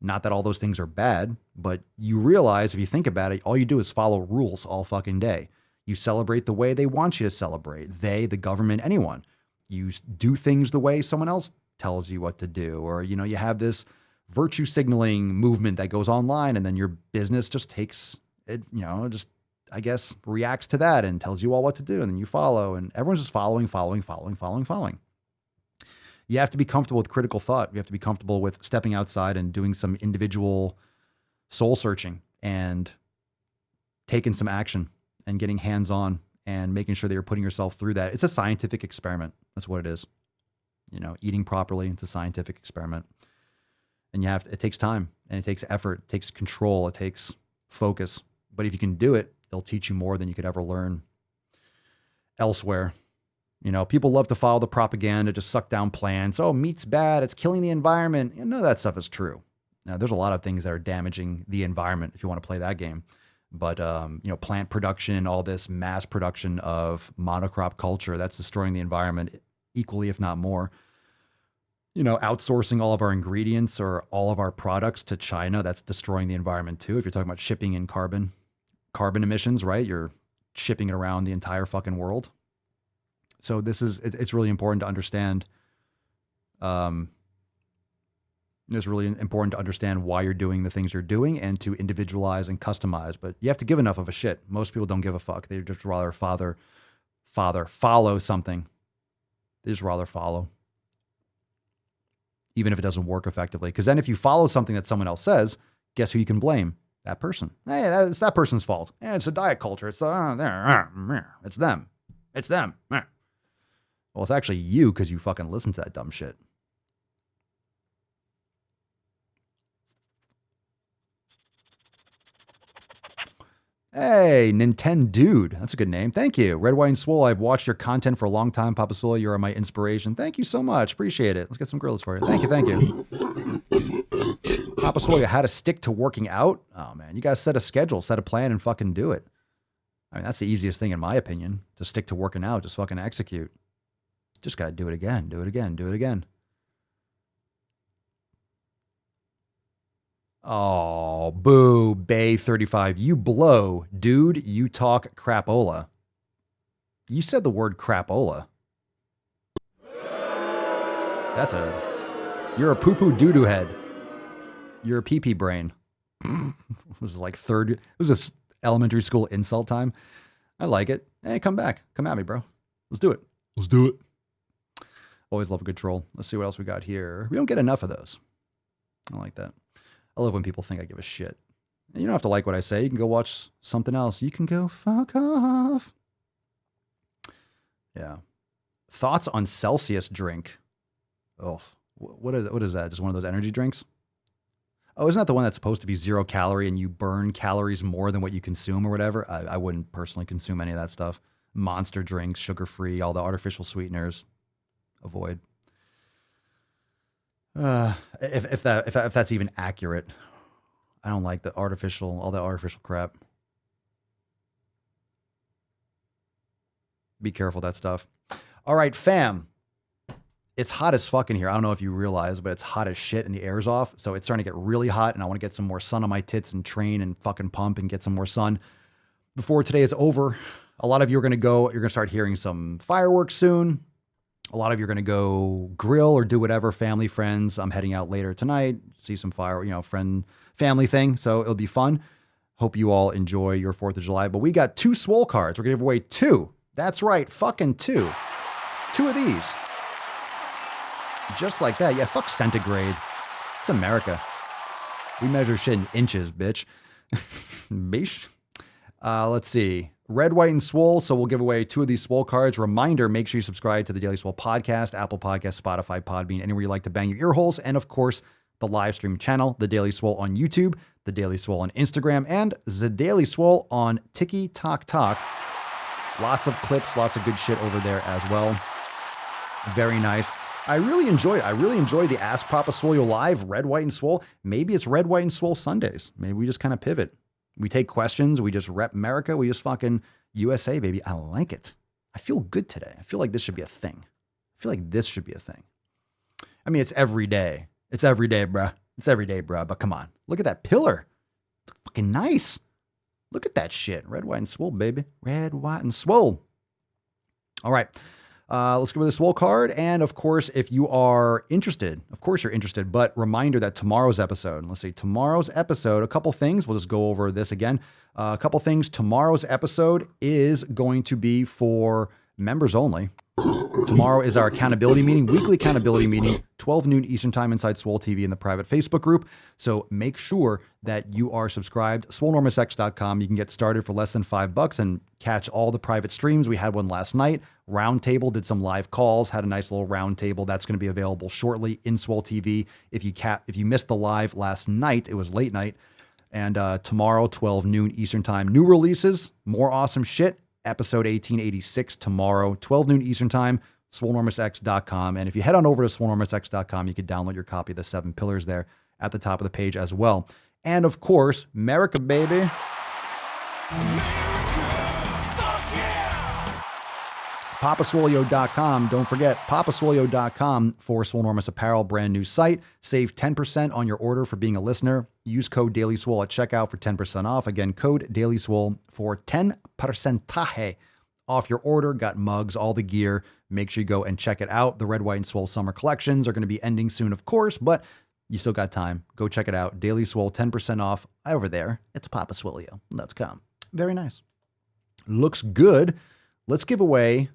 Not that all those things are bad, but you realize if you think about it, all you do is follow rules all fucking day. You celebrate the way they want you to celebrate. They, the government, anyone. You do things the way someone else tells you what to do. Or, you know, you have this virtue signaling movement that goes online and then your business just takes it, you know, just, I guess, reacts to that and tells you all what to do. And then you follow and everyone's just following. You have to be comfortable with critical thought. You have to be comfortable with stepping outside and doing some individual soul searching and taking some action and getting hands-on and making sure that you're putting yourself through that. It's a scientific experiment. That's what it is. You know, eating properly, it's a scientific experiment. And it takes time and it takes effort, it takes control, it takes focus. But if you can do it, it'll teach you more than you could ever learn elsewhere. You know, people love to follow the propaganda, just suck down plants. Oh, meat's bad. It's killing the environment. You know, none of that stuff is true. Now, there's a lot of things that are damaging the environment if you want to play that game. But, you know, plant production, all this mass production of monocrop culture, that's destroying the environment equally, if not more. You know, outsourcing all of our ingredients or all of our products to China, that's destroying the environment too. If you're talking about shipping and carbon emissions, right? You're shipping it around the entire fucking world. So it's really important to understand. It's really important to understand why you're doing the things you're doing and to individualize and customize. But you have to give enough of a shit. Most people don't give a fuck. They just rather follow something. They just rather follow. Even if it doesn't work effectively. Because then if you follow something that someone else says, guess who you can blame? That person. Hey, it's that person's fault. Yeah, it's a diet culture. It's it's them. It's them. Well, it's actually you because you fucking listen to that dumb shit. Hey, Nintendo Dude. That's a good name. Thank you. Red, White, and Swole. I've watched your content for a long time. Papa Swole, you are my inspiration. Thank you so much. Appreciate it. Let's get some grills for you. Thank you. Thank you. Papa Swole, how to stick to working out? Oh, man. You guys set a schedule, set a plan, and fucking do it. I mean, that's the easiest thing in my opinion. To stick to working out. Just fucking execute. Just got to do it again. Do it again. Do it again. Oh, boo, Bay35. You blow. Dude, you talk crapola. You said the word crapola. You're a poo-poo doo-doo head. You're a pee-pee brain. It was like it was a elementary school insult time. I like it. Hey, come back. Come at me, bro. Let's do it. Let's do it. Always love a good troll. Let's see what else we got here. We don't get enough of those. I like that. I love when people think I give a shit. And you don't have to like what I say. You can go watch something else. You can go fuck off. Yeah. Thoughts on Celsius drink. Oh, what is that? Just one of those energy drinks? Oh, isn't that the one that's supposed to be 0 calorie and you burn calories more than what you consume or whatever? I wouldn't personally consume any of that stuff. Monster drinks, sugar-free, all the artificial sweeteners. Avoid. If that's even accurate. I don't like all that artificial crap. Be careful with that stuff. All right, fam. It's hot as fuck in here. I don't know if you realize, but it's hot as shit and the air's off. So it's starting to get really hot and I want to get some more sun on my tits and train and fucking pump and get some more sun before today is over. A lot of you are going to start hearing some fireworks soon. A lot of you are going to go grill or do whatever, family, friends. I'm heading out later tonight, see some family thing. So it'll be fun. Hope you all enjoy your 4th of July. But we got 2 Swole cards. We're going to give away 2. That's right, fucking 2. 2 of these. Just like that. Yeah, fuck centigrade. It's America. We measure shit in inches, bitch. Bish. Let's see. Red, White, and Swole. So we'll give away 2 of these Swole cards. Reminder, make sure you subscribe to the Daily Swole podcast, Apple Podcast, Spotify, Podbean, anywhere you like to bang your ear holes. And of course, the live stream channel, The Daily Swole on YouTube, The Daily Swole on Instagram, and The Daily Swole on TikTok. Lots of clips, lots of good shit over there as well. Very nice. I really enjoy the Ask Papa Swole live, Red, White, and Swole. Maybe it's Red, White, and Swole Sundays. Maybe we just kind of pivot. We take questions. We just rep Merica. We just fucking USA, baby. I like it. I feel good today. I feel like this should be a thing. I mean, it's every day. It's every day, bruh. But come on. Look at that pillar. It's fucking nice. Look at that shit. Red, White, and Swole, baby. Red, White, and Swole. All right. Let's go with the Swole card. And of course, if you are interested, but reminder that tomorrow's episode, a couple things. We'll just go over this again. A couple things. Tomorrow's episode is going to be for members only. Tomorrow is our accountability meeting, weekly accountability meeting, 12 noon Eastern time inside Swole TV in the private Facebook group. So make sure that you are subscribed. SwoleNormousX.com. You can get started for less than $5 and catch all the private streams. We had one last night. Roundtable, did some live calls, had a nice little roundtable. That's going to be available shortly in Swole TV. If you missed the live last night, it was late night. And tomorrow, 12 noon Eastern time, new releases, more awesome shit. Episode 1886 tomorrow, 12 noon Eastern time, SwoleNormousX.com. And if you head on over to SwoleNormousX.com, you can download your copy of the 7 Pillars there at the top of the page as well. And of course, Merica, baby. PapaSwolio.com. Don't forget, PapaSwolio.com for Swolenormous Apparel, brand new site. Save 10% on your order for being a listener. Use code DailySwole at checkout for 10% off. Again, code DailySwole for 10% off your order. Got mugs, all the gear. Make sure you go and check it out. The Red, White, and Swole summer collections are going to be ending soon, of course, but you still got time. Go check it out. Daily Swole, 10% off over there at the PapaSwolio.com. Very nice. Looks good. Let's give away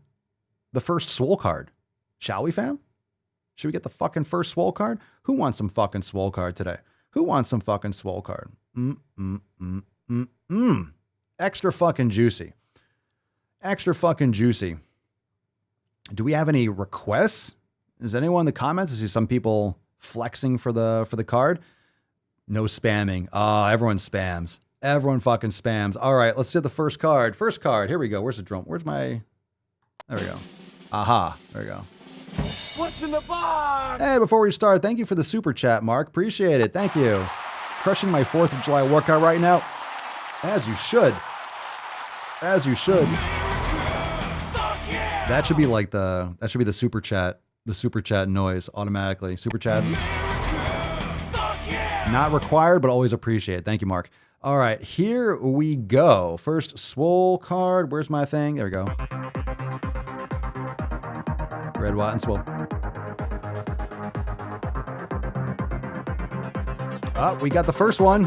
the first Swole card. Shall we, fam? Should we get the fucking first Swole card? Who wants some fucking Swole card today? Who wants some fucking Swole card? Extra fucking juicy. Extra fucking juicy. Do we have any requests? Is anyone in the comments? I see some people flexing for the card. No spamming. Everyone spams. Everyone fucking spams. All right, let's do the first card. First card. Here we go. Where's the drum? Where's my... There we go. Aha. There we go. What's in the box? Hey, before we start, thank you for the super chat, Mark. Appreciate it. Thank you. Crushing my 4th of July workout right now. As you should. As you should. That should be like that should be the super chat noise automatically. Super chats. Not required, but always appreciated. Thank you, Mark. All right, here we go. First Swole card. Where's my thing? There we go. Red, white, and Swole. Oh, we got the first one.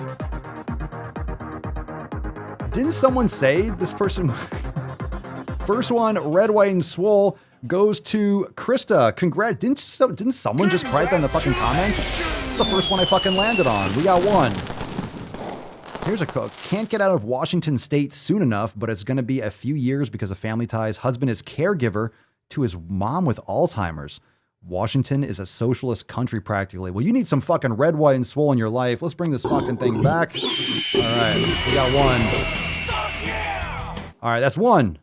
Didn't someone say this person? First one, red, white, and Swole goes to Krista. Congrats. Didn't someone just write that in the fucking comments? It's the first one I fucking landed on. We got one. Here's a cook. Can't get out of Washington State soon enough, but it's going to be a few years because of family ties. Husband is caregiver to his mom with Alzheimer's. Washington is a socialist country practically. Well, you need some fucking red, white, and Swole in your life. Let's bring this fucking thing back. All right, we got one. All right, that's one.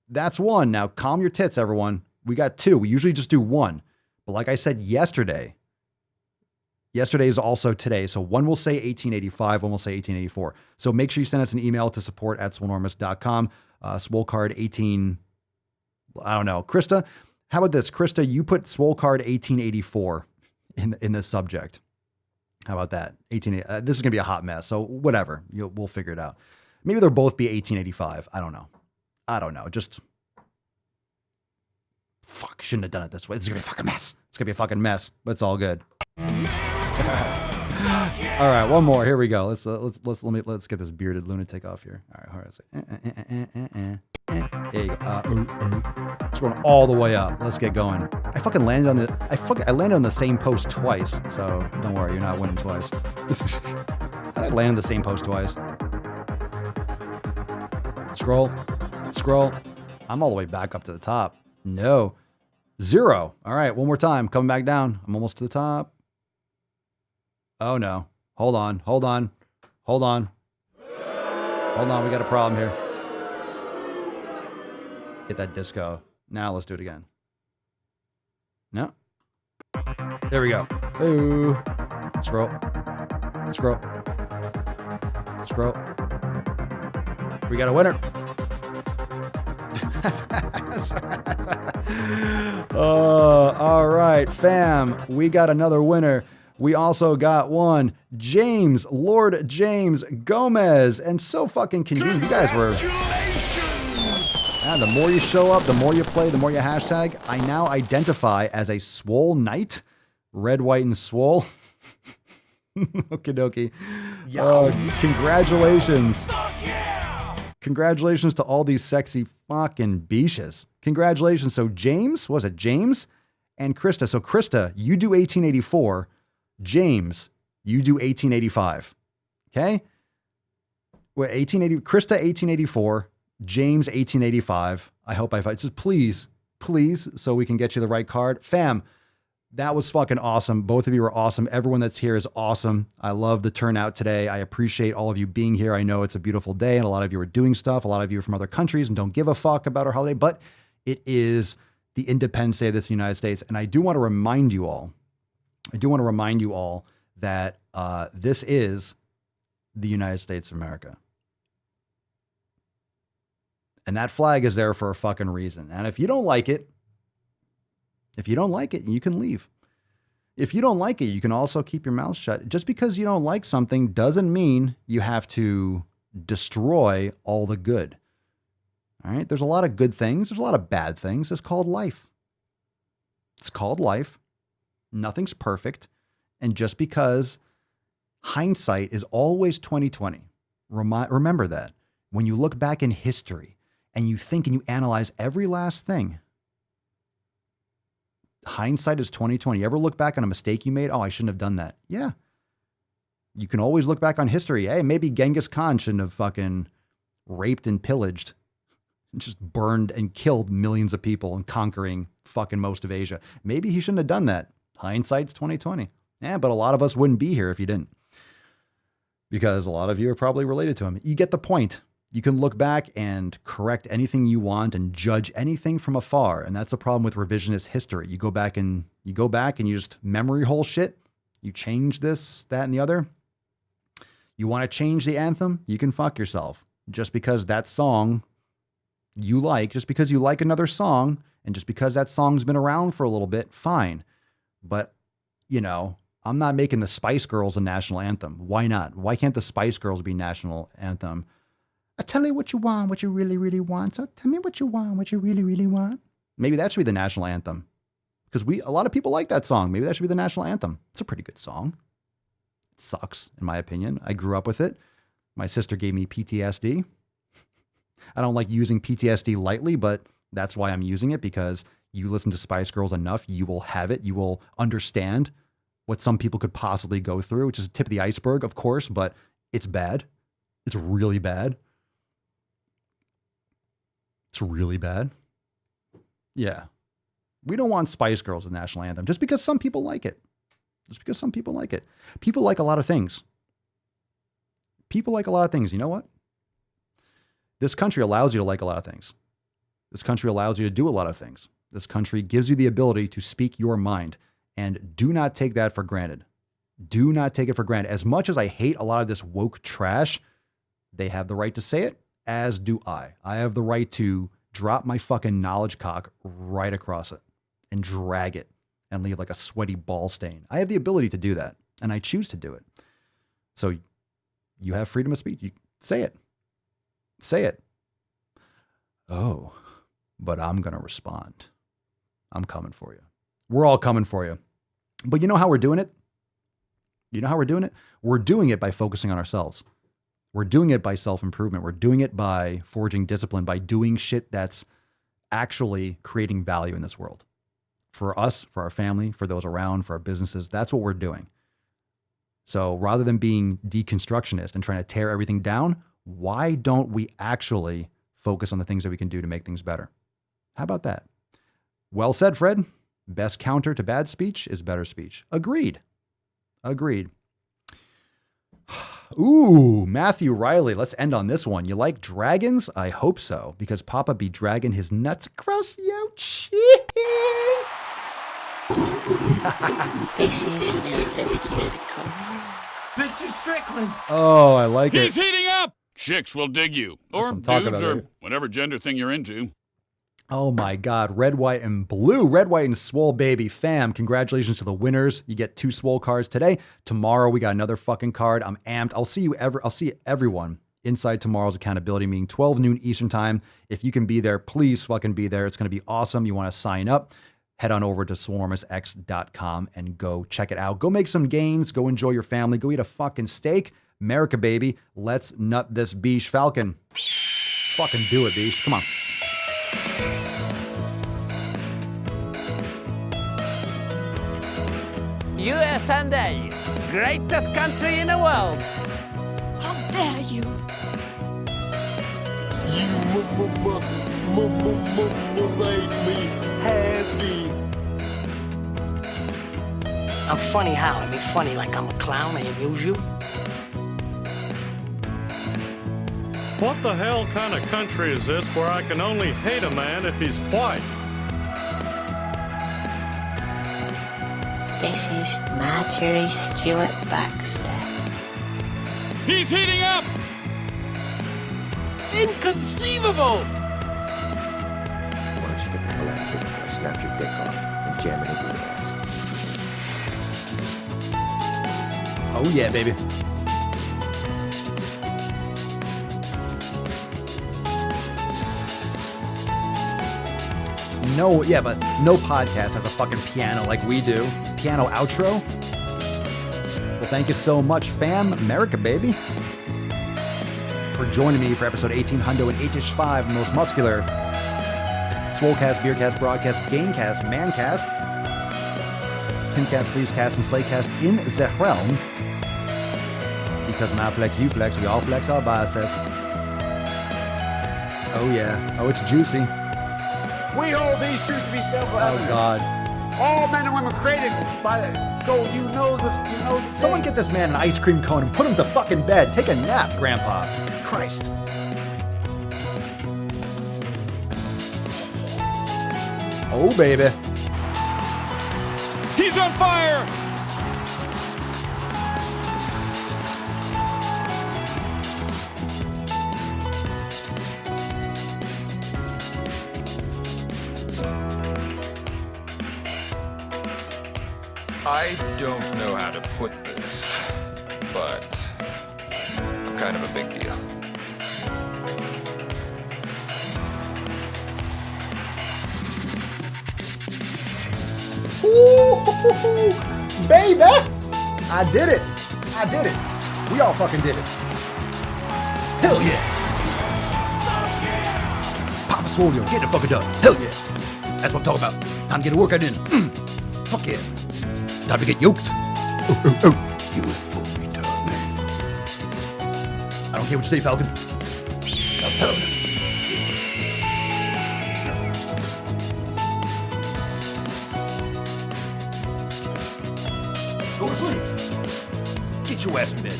That's one. Now, calm your tits, everyone. We got two. We usually just do one. But like I said yesterday is also today. So one will say 1885, one will say 1884. So make sure you send us an email to support@swolenormous.com. Swole card 18, I don't know. Krista, how about this? Krista, you put Swole card 1884 in this subject. How about that? This is going to be a hot mess. So whatever. We'll figure it out. Maybe they'll both be 1885. I don't know. Just fuck. Shouldn't have done it this way. This is gonna be a fucking mess. It's gonna be a fucking mess, but it's all good. All right, one more. Here we go. Let's get this bearded lunatic off here. All right, there you go. It's going all the way up. Let's get going. I fucking landed on I landed on the same post twice. So don't worry, you're not winning twice. I landed on the same post twice. Scroll. I'm all the way back up to the top. No. 0. All right, one more time. Coming back down. I'm almost to the top. Oh, no. Hold on. We got a problem here. Get that disco. Now let's do it again. No. There we go. Ooh. Scroll. We got a winner. All right, fam. We got another winner. We also got one, Lord James Gomez. And so fucking convenient. You guys were... the more you show up, the more you play, the more you hashtag. I now identify as a Swole Knight. Red, white, and Swole. Okie dokie. Congratulations. Congratulations to all these sexy fucking beaches. Congratulations. So James, was it James? And Krista. So Krista, you do 1884. James, you do 1885. Okay? Well, 1880, Krista 1884, James 1885. I hope I fight. So please, so we can get you the right card. Fam, that was fucking awesome. Both of you are awesome. Everyone that's here is awesome. I love the turnout today. I appreciate all of you being here. I know it's a beautiful day and a lot of you are doing stuff. A lot of you are from other countries and don't give a fuck about our holiday, but it is the Independence Day of this United States. And I do want to remind you all that this is the United States of America. And that flag is there for a fucking reason. And if you don't like it, you can leave. If you don't like it, you can also keep your mouth shut. Just because you don't like something doesn't mean you have to destroy all the good. All right? There's a lot of good things. There's a lot of bad things. It's called life. Nothing's perfect. And just because hindsight is always 20/20, remember that. When you look back in history and you think and you analyze every last thing, hindsight is 20/20. You ever look back on a mistake you made? Oh, I shouldn't have done that. Yeah. You can always look back on history. Hey, maybe Genghis Khan shouldn't have fucking raped and pillaged, just burned and killed millions of people and conquering fucking most of Asia. Maybe he shouldn't have done that. Hindsight's 2020. Yeah, but a lot of us wouldn't be here if he didn't. Because a lot of you are probably related to him. You get the point. You can look back and correct anything you want and judge anything from afar. And that's the problem with revisionist history. You go back and you just memory hole shit. You change this, that, and the other. You want to change the anthem? You can fuck yourself. Just because that song you like, just because you like another song, and just because that song's been around for a little bit, fine. But, you know, I'm not making the Spice Girls a national anthem. Why not? Why can't the Spice Girls be national anthem? I tell you what you want, what you really, really want. So tell me what you want, what you really, really want. Maybe that should be the national anthem. Because a lot of people like that song. Maybe that should be the national anthem. It's a pretty good song. It sucks, in my opinion. I grew up with it. My sister gave me PTSD. I don't like using PTSD lightly, but that's why I'm using it, because you listen to Spice Girls enough, you will have it. You will understand what some people could possibly go through, which is the tip of the iceberg, of course, but it's bad. It's really bad. It's really bad. Yeah. We don't want Spice Girls as the national anthem just because some people like it. Just because some people like it. People like a lot of things. People like a lot of things. You know what? This country allows you to like a lot of things. This country allows you to do a lot of things. This country gives you the ability to speak your mind, and do not take that for granted. Do not take it for granted. As much as I hate a lot of this woke trash, they have the right to say it, as do I. I have the right to drop my fucking knowledge cock right across it and drag it and leave like a sweaty ball stain. I have the ability to do that, and I choose to do it. So you have freedom of speech. You say it. Say it. Oh, but I'm going to respond. I'm coming for you. We're all coming for you. But you know how we're doing it? You know how we're doing it? We're doing it by focusing on ourselves. We're doing it by self-improvement. We're doing it by forging discipline, by doing shit that's actually creating value in this world. For us, for our family, for those around, for our businesses, that's what we're doing. So rather than being deconstructionist and trying to tear everything down, why don't we actually focus on the things that we can do to make things better? How about that? Well said, Fred. Best counter to bad speech is better speech. Agreed. Agreed. Ooh, Matthew Riley. Let's end on this one. You like dragons? I hope so, because Papa be dragging his nuts across your chin. Mr. Strickland. Oh, I like it. He's heating up. Chicks will dig you. Or dudes, or whatever gender thing you're into. Oh my God. Red, white, and blue. Red, white, and Swole, baby. Fam, congratulations to the winners. You get 2 Swole cards today. Tomorrow, we got another fucking card. I'm amped. I'll see everyone inside tomorrow's accountability meeting, 12 noon Eastern time. If you can be there, please fucking be there. It's going to be awesome. You want to sign up, head on over to swarmersx.com and go check it out. Go make some gains. Go enjoy your family. Go eat a fucking steak. Merica, baby. Let's nut this beesh. Falcon. Let's fucking do it, beesh. Come on. USA, greatest country in the world. How dare you? You made me happy. I'm funny how? I mean funny like I'm a clown, I amuse you? What the hell kind of country is this where I can only hate a man if he's white? This is Marjorie Stewart Baxter. He's heating up! Inconceivable! Why don't you get the hell out of here before I snap your dick off and jam it into your ass? Oh yeah, baby. No, yeah, but no podcast has a fucking piano like we do. Piano outro. Well, thank you so much, fam. Merica, baby. For joining me for episode 18 Hundo and 8-5, the most muscular Swolecast, Beercast, Broadcast, Gamecast, Mancast, Pincast, Sleevescast, and Slaycast in the realm. because when I flex, you flex. We all flex our biceps. Oh, yeah. Oh, it's juicy. We hold these truths to be self-evident. Oh, God. All men and women created by the... So you know the Someone get this man an ice cream cone and put him to fucking bed. Take a nap, Grandpa. Christ. Oh, baby. He's on fire! I don't know how to put this, but I'm kind of a big deal. Ooh, baby! I did it. I did it. We all fucking did it. Hell yeah. Papa Swole, get the fucking done. Hell yeah. That's what I'm talking about. Time to get a workout in. Fuck yeah. Time to get yoked. You a full retard, man. I don't care what you say, Falcon. Go to sleep. Get your ass in bed.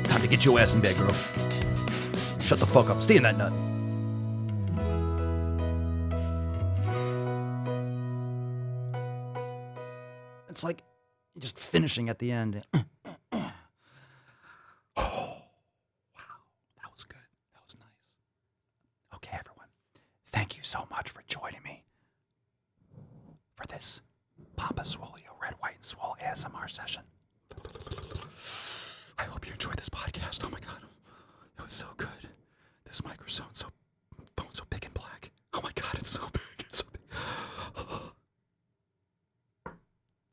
Time to get your ass in bed, girl. Shut the fuck up. Stay in that nut. It's like just finishing at the end. Oh, wow. That was good. That was nice. Okay, everyone. Thank you so much for joining me for this Papa Swole, Red, White, and Swole ASMR session. I hope you enjoyed this podcast. Oh my God. It was so good. This microphone's so big and black. Oh my God, it's so big. It's so big.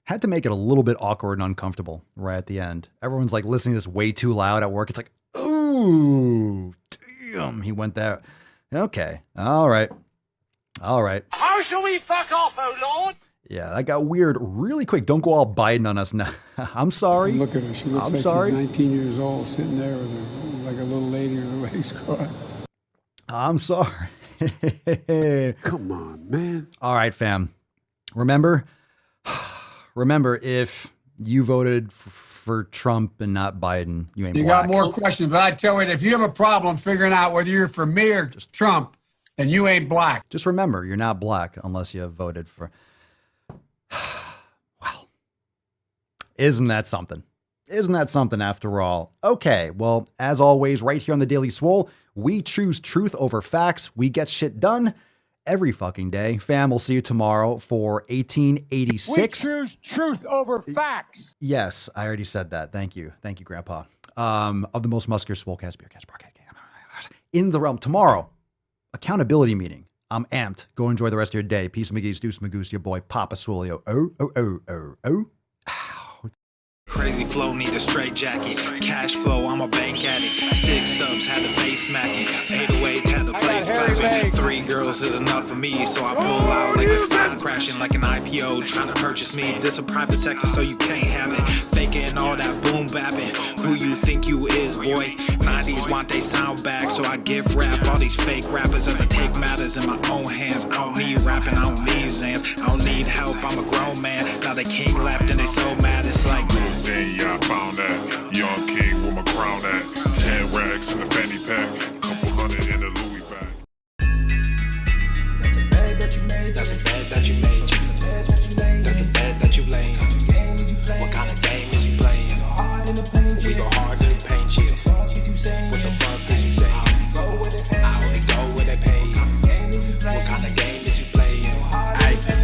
Had to make it a little bit awkward and uncomfortable right at the end. Everyone's like listening to this way too loud at work. It's like, ooh, damn, he went there. Okay, all right. How shall we fuck off, oh Lord? Yeah, that got weird really quick. Don't go all Biden on us now. I'm sorry. Look at her. She looks she's 19 years old, sitting there with her, like a little lady with her legs crossed. I'm sorry. Come on, man. All right, fam. Remember, if you voted for Trump and not Biden, you ain't black. You got more questions, but I tell you, if you have a problem figuring out whether you're for me or Trump, then you ain't black. Just remember, you're not black unless you have voted for... Well, isn't that something? Isn't that something after all? Okay, well, as always, right here on the Daily Swole, we choose truth over facts. We get shit done every fucking day. Fam, we'll see you tomorrow for 1886. We choose truth over facts. Yes, I already said that. Thank you. Thank you, Grandpa. Of the most muscular Swolecast, Beercast, Broadcast. In the realm tomorrow, accountability meeting. I'm amped. Go enjoy the rest of your day. Peace, McGee's, Deuce, Magoose, your boy, Papa Swole. Oh. Crazy flow, need a straight jacket. Cash flow, I'm a bank addict. 6 subs, had the bass smacking. 808, had the place clapping. 3 girls is enough for me, so I pull out like a stock crashing like an IPO trying to purchase me. This a private sector, so you can't have it. Faking all that boom bapping. Who you think you is, boy? 90s want they sound back, so I give rap all these fake rappers as I take matters in my own hands. I don't need rapping, I don't need Zans. I don't need help, I'm a grown man. Now they king left and they so mad, it's like... Then yeah, I found that young king with my crown at 10 racks in the fanny pack, couple hundred in the Louis bag. That's a bed that you made. That's a bed that you made. That's a bed that you made. That's a bed that you laid. What kind of game is you playing? We go hard in the paint. We go hard in the paint. What the fuck is you saying? What the fuck is you saying? I only go where they pay. What kind of game is you playing?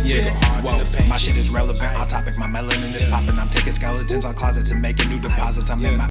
Yeah. Whoa, my shit is relevant. On topic, my melanin is popping. I'm taking skeletons on closets and making new deposits. I'm in my